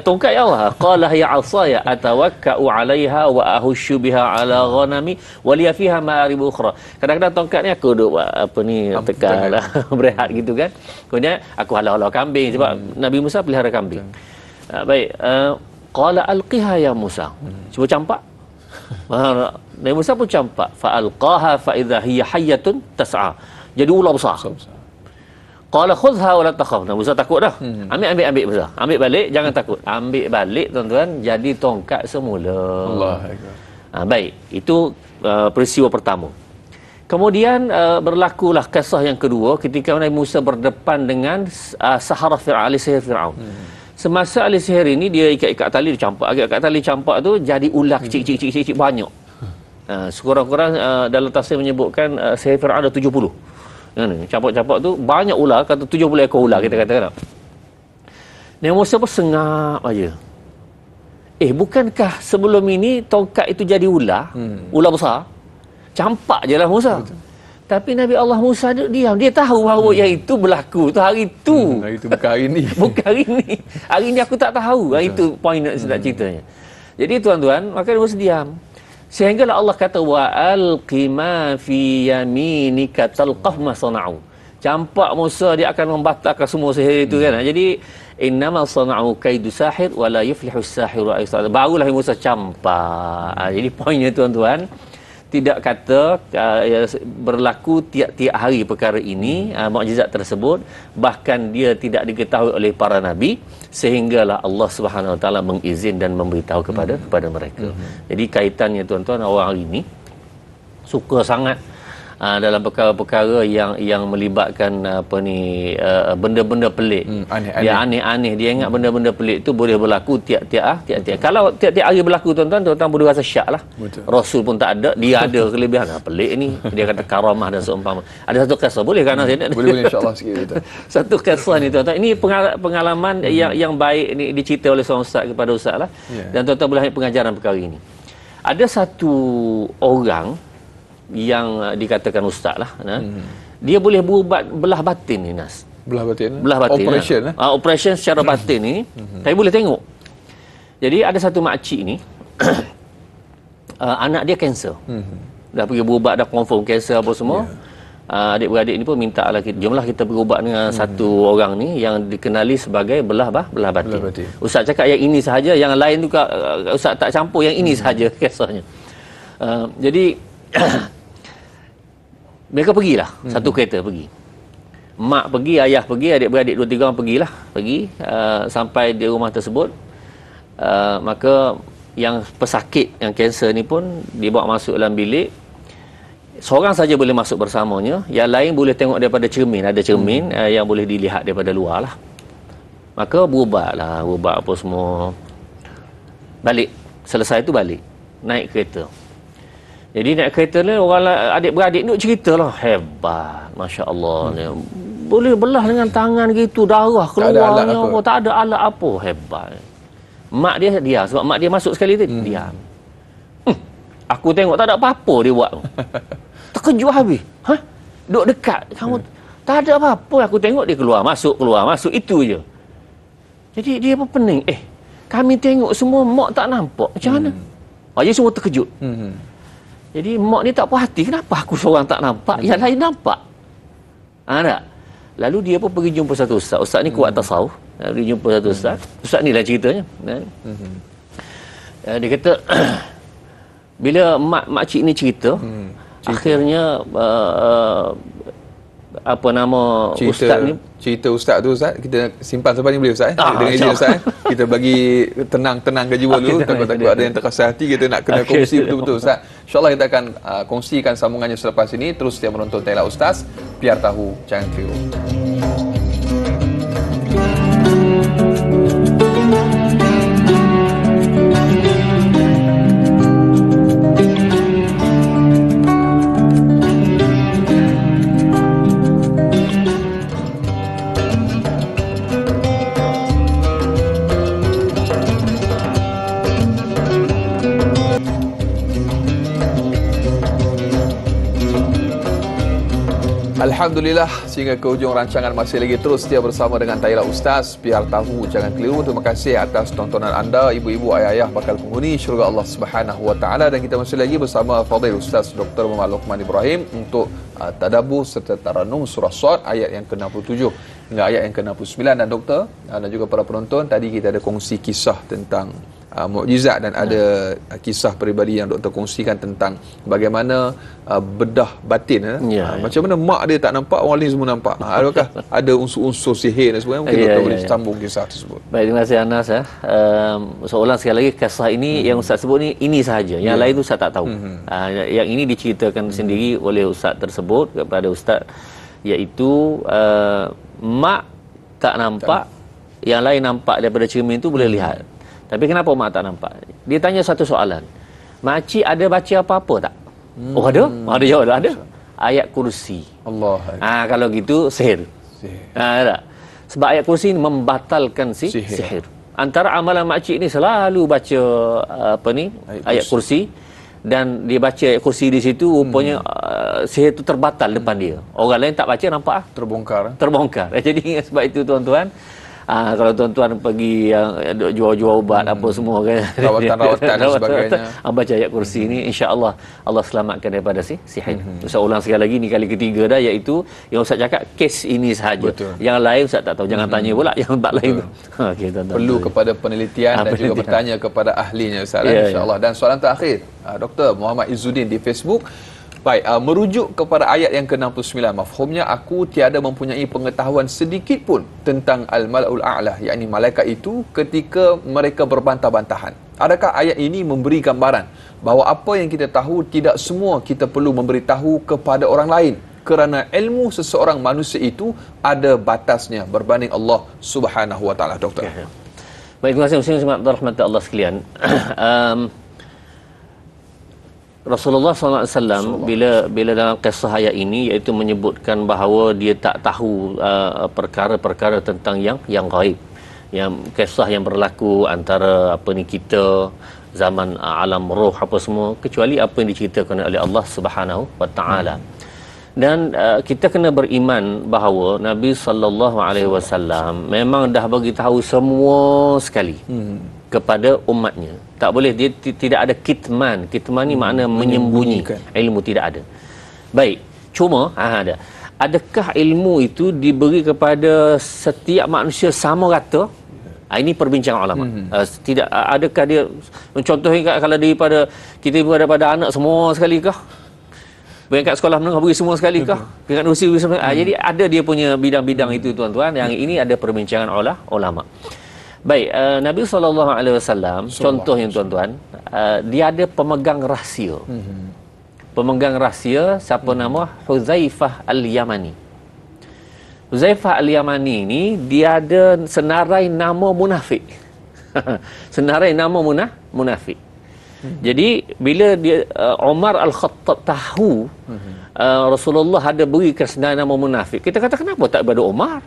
Tongkat ya Allah. Qala ya 'asaya atawakka'u 'alaiha wa ahushu biha 'ala ghanami wa li fiha ma'arib ukhra. Kadang-kadang tongkat ni aku duk tekanlah berehat gitu kan. Kemudian aku halau-halau kambing sebab Nabi Musa pelihara kambing. Baik, qala alqiha ya Musa. Cuba campak. Nabi Musa pun campak. Fa alqaha fa idza hiya hayyatun tas'a. Jadi ular besar. Qala khudha wa la takhaf. Nabi Musa takut dah. Ambil Musa. Ambil balik, jangan takut. Ambil balik tuan-tuan, jadi tongkat semula. Allahu akbar. Baik, itu peristiwa pertama. Kemudian berlakulah kisah yang kedua ketika Nabi Musa berdepan dengan sahara Fir'aun, sihir Fir'aun. Semasa ahli sihir ini dia ikat-ikat tali, dia campak. Ikat tali campak tu jadi ular kecil-kecil banyak. Sekurang-kurang dalam tafsir menyebutkan sihir Fir'aun ada 70. Campak-campak tu banyak ular, kata 70 ekor ular kita katakan. Nabi Musa pun sengap aja. Bukankah sebelum ini tongkat itu jadi ular? Ular besar. Campak je lah Musa. Betul. Tapi Nabi Allah Musa diam. Dia tahu bahawa yang itu berlaku tu hari itu. Hari itu bukan hari ini. Bukan hari ini. Hari ini aku tak tahu. Itu poin nak ceritanya. Jadi tuan-tuan, maka dia Musa diam. Sehinggalah Allah kata wa alqi ma fi yaminika talqaf ma sana'u. Campak Musa, dia akan membatalkan semua sihir itu kan. Jadi innama sana'u kaidu sahir wa la yuflihu as-sahiru aysad. Barulah Musa campak. Jadi poinnya tuan-tuan, tidak kata berlaku tiap-tiap hari perkara ini, mukjizat tersebut, bahkan dia tidak diketahui oleh para nabi, sehinggalah Allah Subhanahu Wa Taala mengizin dan memberitahu kepada mereka. Jadi kaitannya tuan-tuan, orang hari ini suka sangat dalam perkara-perkara yang melibatkan benda-benda pelik. Dia aneh-aneh. Dia ingat benda-benda pelik itu boleh berlaku tiap-tiap. Kalau tiap-tiap hari berlaku tuan-tuan boleh rasa syak lah. Betul. Rasul pun tak ada, dia ada kelebihan. Pelik ni. Dia kata karamah dan seumpama. Ada satu kisah, boleh kan? Boleh insya-Allah sikit kita. Satu kisah ni tuan-tuan. Ini pengalaman yang baik ni dicerita oleh seorang ustaz kepada ustaz lah. Dan tuan-tuan boleh ambil pengajaran perkara ini. Ada satu orang yang dikatakan ustaz lah, dia boleh berubat belah batin ni, Nas. Belah batin? Belah batin. Operation lah. Operation secara batin ni. Tapi boleh tengok. Jadi ada satu makcik ni, anak dia kanser. Dah pergi berubat, dah confirm kanser apa semua. Adik-beradik ni pun minta lah, jomlah kita berubat dengan satu orang ni yang dikenali sebagai belah batin. Ustaz cakap yang ini sahaja, yang lain tu Ustaz tak campur, yang ini sahaja kansernya. Jadi mereka pergilah, satu kereta pergi. Mak pergi, ayah pergi, adik-beradik 2-3 orang pergi. Sampai di rumah tersebut, maka yang pesakit, yang kanser ni pun dibawa masuk dalam bilik. Seorang saja boleh masuk bersamanya, yang lain boleh tengok daripada cermin. Ada cermin yang boleh dilihat daripada luar lah. Maka berubat apa semua. Balik. Selesai tu balik. Naik kereta. Jadi naik kereta ni, orang adik-beradik ni cerita lah. Hebat. Masya Allah. Boleh belah dengan tangan gitu, darah keluarnya. Tak ada alat apa. Hebat. Mak dia diam. Sebab mak dia masuk sekali tu, diam. Aku tengok tak ada apa-apa dia buat. Terkejut habis. Duduk dekat. Kamu tak ada apa-apa. Aku tengok dia keluar, masuk. Itu je. Jadi dia pun pening. Kami tengok semua, mak tak nampak. Macam mana? Jadi semua terkejut. Jadi mak ni tak puas hati. Kenapa aku seorang tak nampak? Yang lain nampak. Tak? Lalu dia pun pergi jumpa satu ustaz. Ustaz ni kuat tasawuf. Dia jumpa satu ustaz. Ustaz ni lah ceritanya. Dia kata, bila makcik ni cerita. Akhirnya apa nama ustaz ni, cerita ustaz tu, ustaz kita simpan sampai ni boleh ustaz dengan izin ustaz kita bagi tenang ke jiwa dulu. Takut ada yang terkasih hati, kita nak kena kongsi betul-betul ustaz. InsyaAllah kita akan kongsikan sambungannya selepas ini. Terus dia menonton Tanya Ustaz, biar tahu jangan keliru. Alhamdulillah, sehingga ke hujung rancangan masih lagi terus setia bersama dengan Tanya Ustaz, biar tahu jangan keliru. Terima kasih atas tontonan anda, ibu-ibu, ayah-ayah bakal penghuni syurga Allah Subhanahu wa taala, dan kita masih lagi bersama Fadil Ustaz Dr. Muhammad Luqman Ibrahim untuk tadabbur serta taranum surah Sad ayat yang ke-67 hingga ayat yang ke-69. Dan doktor dan juga para penonton, tadi kita ada kongsi kisah tentang mukjizat, dan ada kisah peribadi yang doktor kongsikan tentang bagaimana bedah batin. Macam mana mak dia tak nampak, orang lain semua nampak. Adakah ada unsur-unsur sihir dan sebagainya? Mungkin doktor boleh sambung kisah tersebut. Baik, terima kasih Anas. Soalan sekali lagi, kisah ini yang Ustaz sebut ini sahaja. Yang lain tu Ustaz tak tahu. Yang ini diceritakan sendiri oleh Ustaz tersebut kepada Ustaz, iaitu mak tak nampak, yang lain nampak daripada cermin tu boleh lihat. Tapi kenapa mak tak nampak? Dia tanya satu soalan. Makcik ada baca apa-apa tak? Oh ada? Ada jawab, ada. Ayat kursi. Allah. Kalau gitu sihir. Tak? Sebab ayat kursi ini membatalkan sihir. Antara amalan makcik ni selalu baca ayat kursi. Dan dia baca ayat kursi di situ, rupanya sihir itu terbatal depan dia. Orang lain tak baca, nampak terbongkar. Jadi sebab itu tuan-tuan, kalau tuan-tuan pergi jual-jual ubat apa semua kan, rawatan dan sebagainya, baca ayat kursi ni, insya-Allah Allah selamatkan daripada sihir. Ustaz ulang sekali lagi, ni kali ketiga dah, iaitu yang Ustaz cakap kes ini sahaja. Yang lain Ustaz tak tahu, jangan tanya pula yang bab lain tu. Perlu kepada penelitian dan juga bertanya kepada ahlinya Ustaz, insya-Allah. Dan soalan terakhir, Dr. Muhammad Izzuddin di Facebook. Baik, merujuk kepada ayat yang ke-69, mafhumnya aku tiada mempunyai pengetahuan sedikit pun tentang al-mala'ul a'la, yakni malaikat itu ketika mereka berbantah-bantahan. Adakah ayat ini memberi gambaran bahawa apa yang kita tahu tidak semua kita perlu memberitahu kepada orang lain, kerana ilmu seseorang manusia itu ada batasnya berbanding Allah Subhanahu wa taala, doktor? Baik, terima kasih muslimin rahmati Allah sekalian. Rasulullah SAW bila dalam kisah ayat ini, iaitu menyebutkan bahawa dia tak tahu perkara-perkara tentang yang gaib, yang kisah yang berlaku antara kita zaman alam roh apa semua, kecuali apa yang diceritakan oleh Allah Subhanahu wa taala. Dan kita kena beriman bahawa Nabi SAW memang dah bagi tahu semua sekali kepada umatnya. Tak boleh, dia tidak ada kitman. Kitman ni makna menyembunyikan ilmu, tidak ada. Baik, cuma ada. Adakah ilmu itu diberi kepada setiap manusia sama rata? Ini perbincangan ulama. Tidak, adakah dia, contohnya kalau daripada kita daripada anak semua sekali kah? Peringkat sekolah menengah beri semua sekali kah? Peringkat usia beri semua. Jadi ada dia punya bidang-bidang itu tuan-tuan. Yang ini ada perbincangan ulama. Baik, Nabi SAW, contohnya tuan-tuan, dia ada pemegang rahsia. Pemegang rahsia siapa nama? Huzaifah Al-Yamani. Huzaifah Al-Yamani ni dia ada senarai nama munafik. Senarai nama munafik. Jadi bila dia Umar Al-Khattab tahu Rasulullah ada berikan senarai nama munafik, kita kata kenapa tak kepada Umar?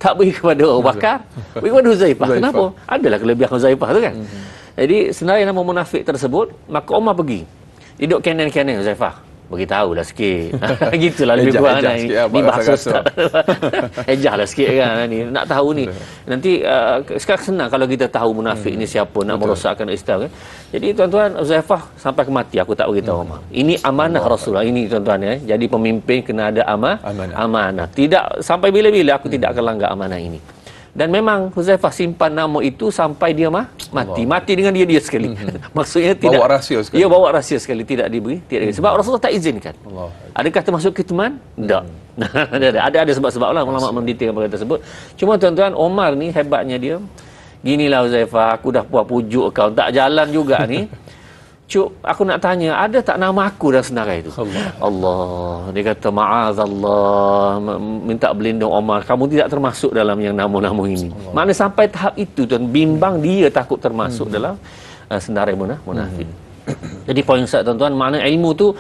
Tak beri kepada Abu Bakar, beri kepada Huzaifah. Kenapa? Adalah kelebihan Huzaifah tu kan. Jadi senarai nama munafik tersebut, maka Umar pergi. Duduk kanan-kanan Huzaifah. Beritahulah sikit. Gitulah lebih kurang ni. Ni bahasa Ustaz. Ejahlah sikit kan ni. Nak tahu ni. Nanti sekarang senang kalau kita tahu munafik ni siapa nak merosakkan Islam kan. Jadi tuan-tuan, Huzaifah sampai ke mati aku tak beritahu Umar. Ini amanah Rasulullah. Ini tuan-tuan ya. Jadi pemimpin kena ada amanah. Tidak sampai bila-bila aku tidak akan langgar amanah ini. Dan memang Huzaifah simpan nama itu sampai dia mati. Mati dengan dia sekali. Maksudnya tidak bawa rahsia sekali. Ya, bawa rahsia sekali, tidak diberi. Sebab Rasulullah tak izinkan. Adakah termasuk kitman? Tak. Ada sebab-sebab lah ulama mendetailkan perkara tersebut. Cuma tuan-tuan, Omar ni hebatnya dia. Ginilah Huzaifah, aku dah puas pujuk kau, tak jalan juga ni. Cuk, aku nak tanya, ada tak nama aku dalam senarai itu? Allah. Dia kata, ma'azallah, minta berlindung Omar, kamu tidak termasuk dalam yang nama-nama ini. Mana sampai tahap itu, tuan, bimbang dia takut termasuk dalam senarai munafik. Jadi poin Ustaz, tuan-tuan, makna ilmu tu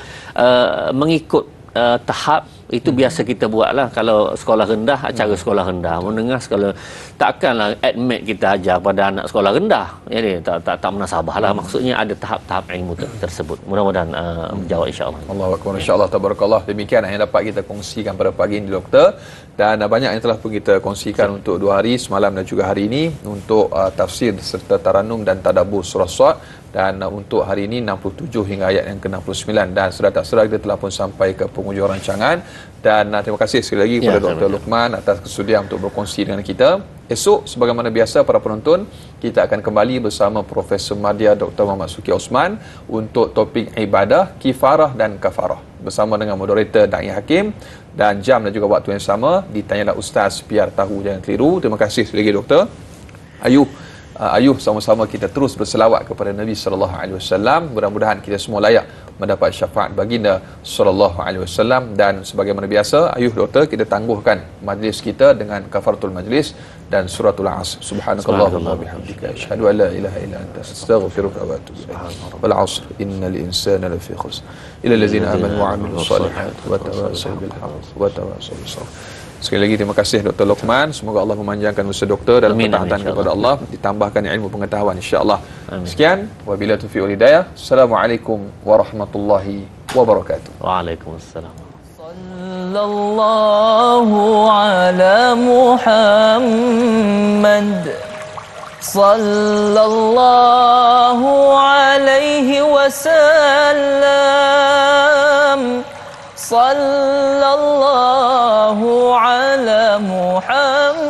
mengikut tahap itu biasa kita buatlah. Kalau sekolah rendah, acara sekolah rendah, menengah sekolah, takkanlah admit kita ajar pada anak sekolah rendah. Jadi tak munasabah lah. Maksudnya ada tahap-tahap ilmu tersebut. Mudah-mudahan menjawab insya-Allah. Allahu akbar, insya-Allah, tabarakallah. Demikian yang dapat kita kongsikan pada pagi ini Doktor, dan banyak yang telah pun kita kongsikan untuk 2 hari semalam dan juga hari ini untuk tafsir serta taranum dan tadabbur surah Sad. Dan untuk hari ini 67 hingga ayat yang ke-69, dan sudah tak sudah kita telah pun sampai ke penghujung rancangan. Dan terima kasih sekali lagi kepada Dr. Luqman atas kesudian untuk berkongsi dengan kita. Esok sebagaimana biasa para penonton, kita akan kembali bersama Profesor Madya Dr. Muhammad Suki Osman untuk topik ibadah, kifarah dan kafarah bersama dengan moderator Da'i Hakim, dan jam dan juga waktu yang sama ditanyalah Ustaz biar tahu jangan keliru. Terima kasih sekali lagi Doktor. Ayuh sama-sama kita terus berselawat kepada Nabi sallallahu alaihi wasallam. Mudah-mudahan kita semua layak mendapat syafaat baginda sallallahu alaihi wasallam. Dan sebagaimana biasa, ayuh Doktor, kita tangguhkan majlis kita dengan kafaratul majlis dan suratul asr. Subhanakallahumma bihamdika asyhadu an la ilaha illa anta astaghfiruka wa atubu ilaik. Wal asr innal insana lafi khusr illa allazina amanu wa amilus solihati wa tawassaw bil haqq wa tawassaw bis sabr. Sekali lagi terima kasih Dr. Luqman. Semoga Allah memanjangkan usia doktor dalam ketaatan kepada Allah, ditambahkan ilmu pengetahuan insya-Allah. Sekian, wabillahi taufiq wal hidayah. Assalamualaikum warahmatullahi wabarakatuh. Waalaikumsalam. Sallallahu ala Muhammad. Sallallahu alaihi wasallam. Sallallahu ala Muhammad.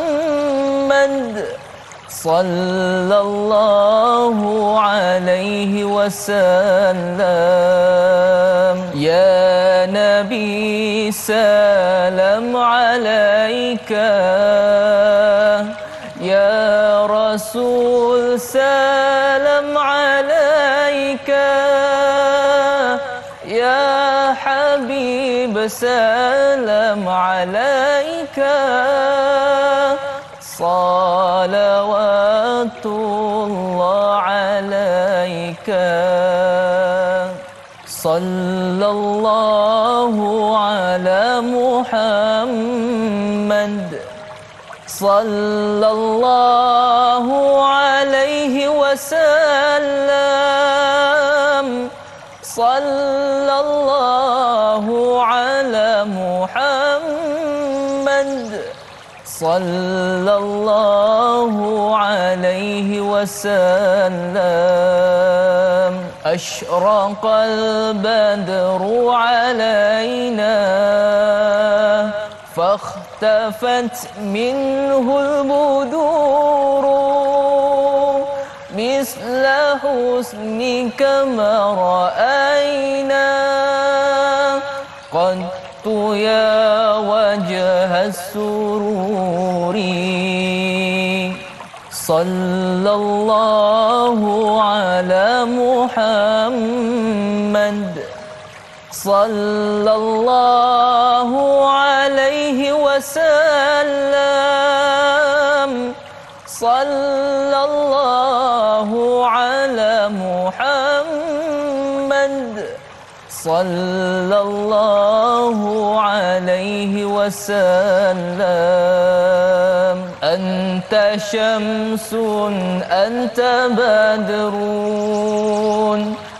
Sallallahu alaihi wasallam. Ya Nabi salam alaika. Ya Rasul salam alaika. Ya Habib salam alaika. Salawatullah alaika. Sallallahu ala Muhammad. Sallallahu alaihi wasallam. Sallallahu ala Muhammad. Sallallahu alaihi wasallam. Ashraqal badru alaina. فاختفت منه البدور مثل حسنك ما رأينا قد يا وجه السرور sallallahu ala Muhammad, sallallahu alaihi wasallam, sallallahu ala Muhammad, sallallahu alaihi wasallam. Anta syamsun, anta badrun,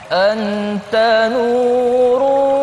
anta nurun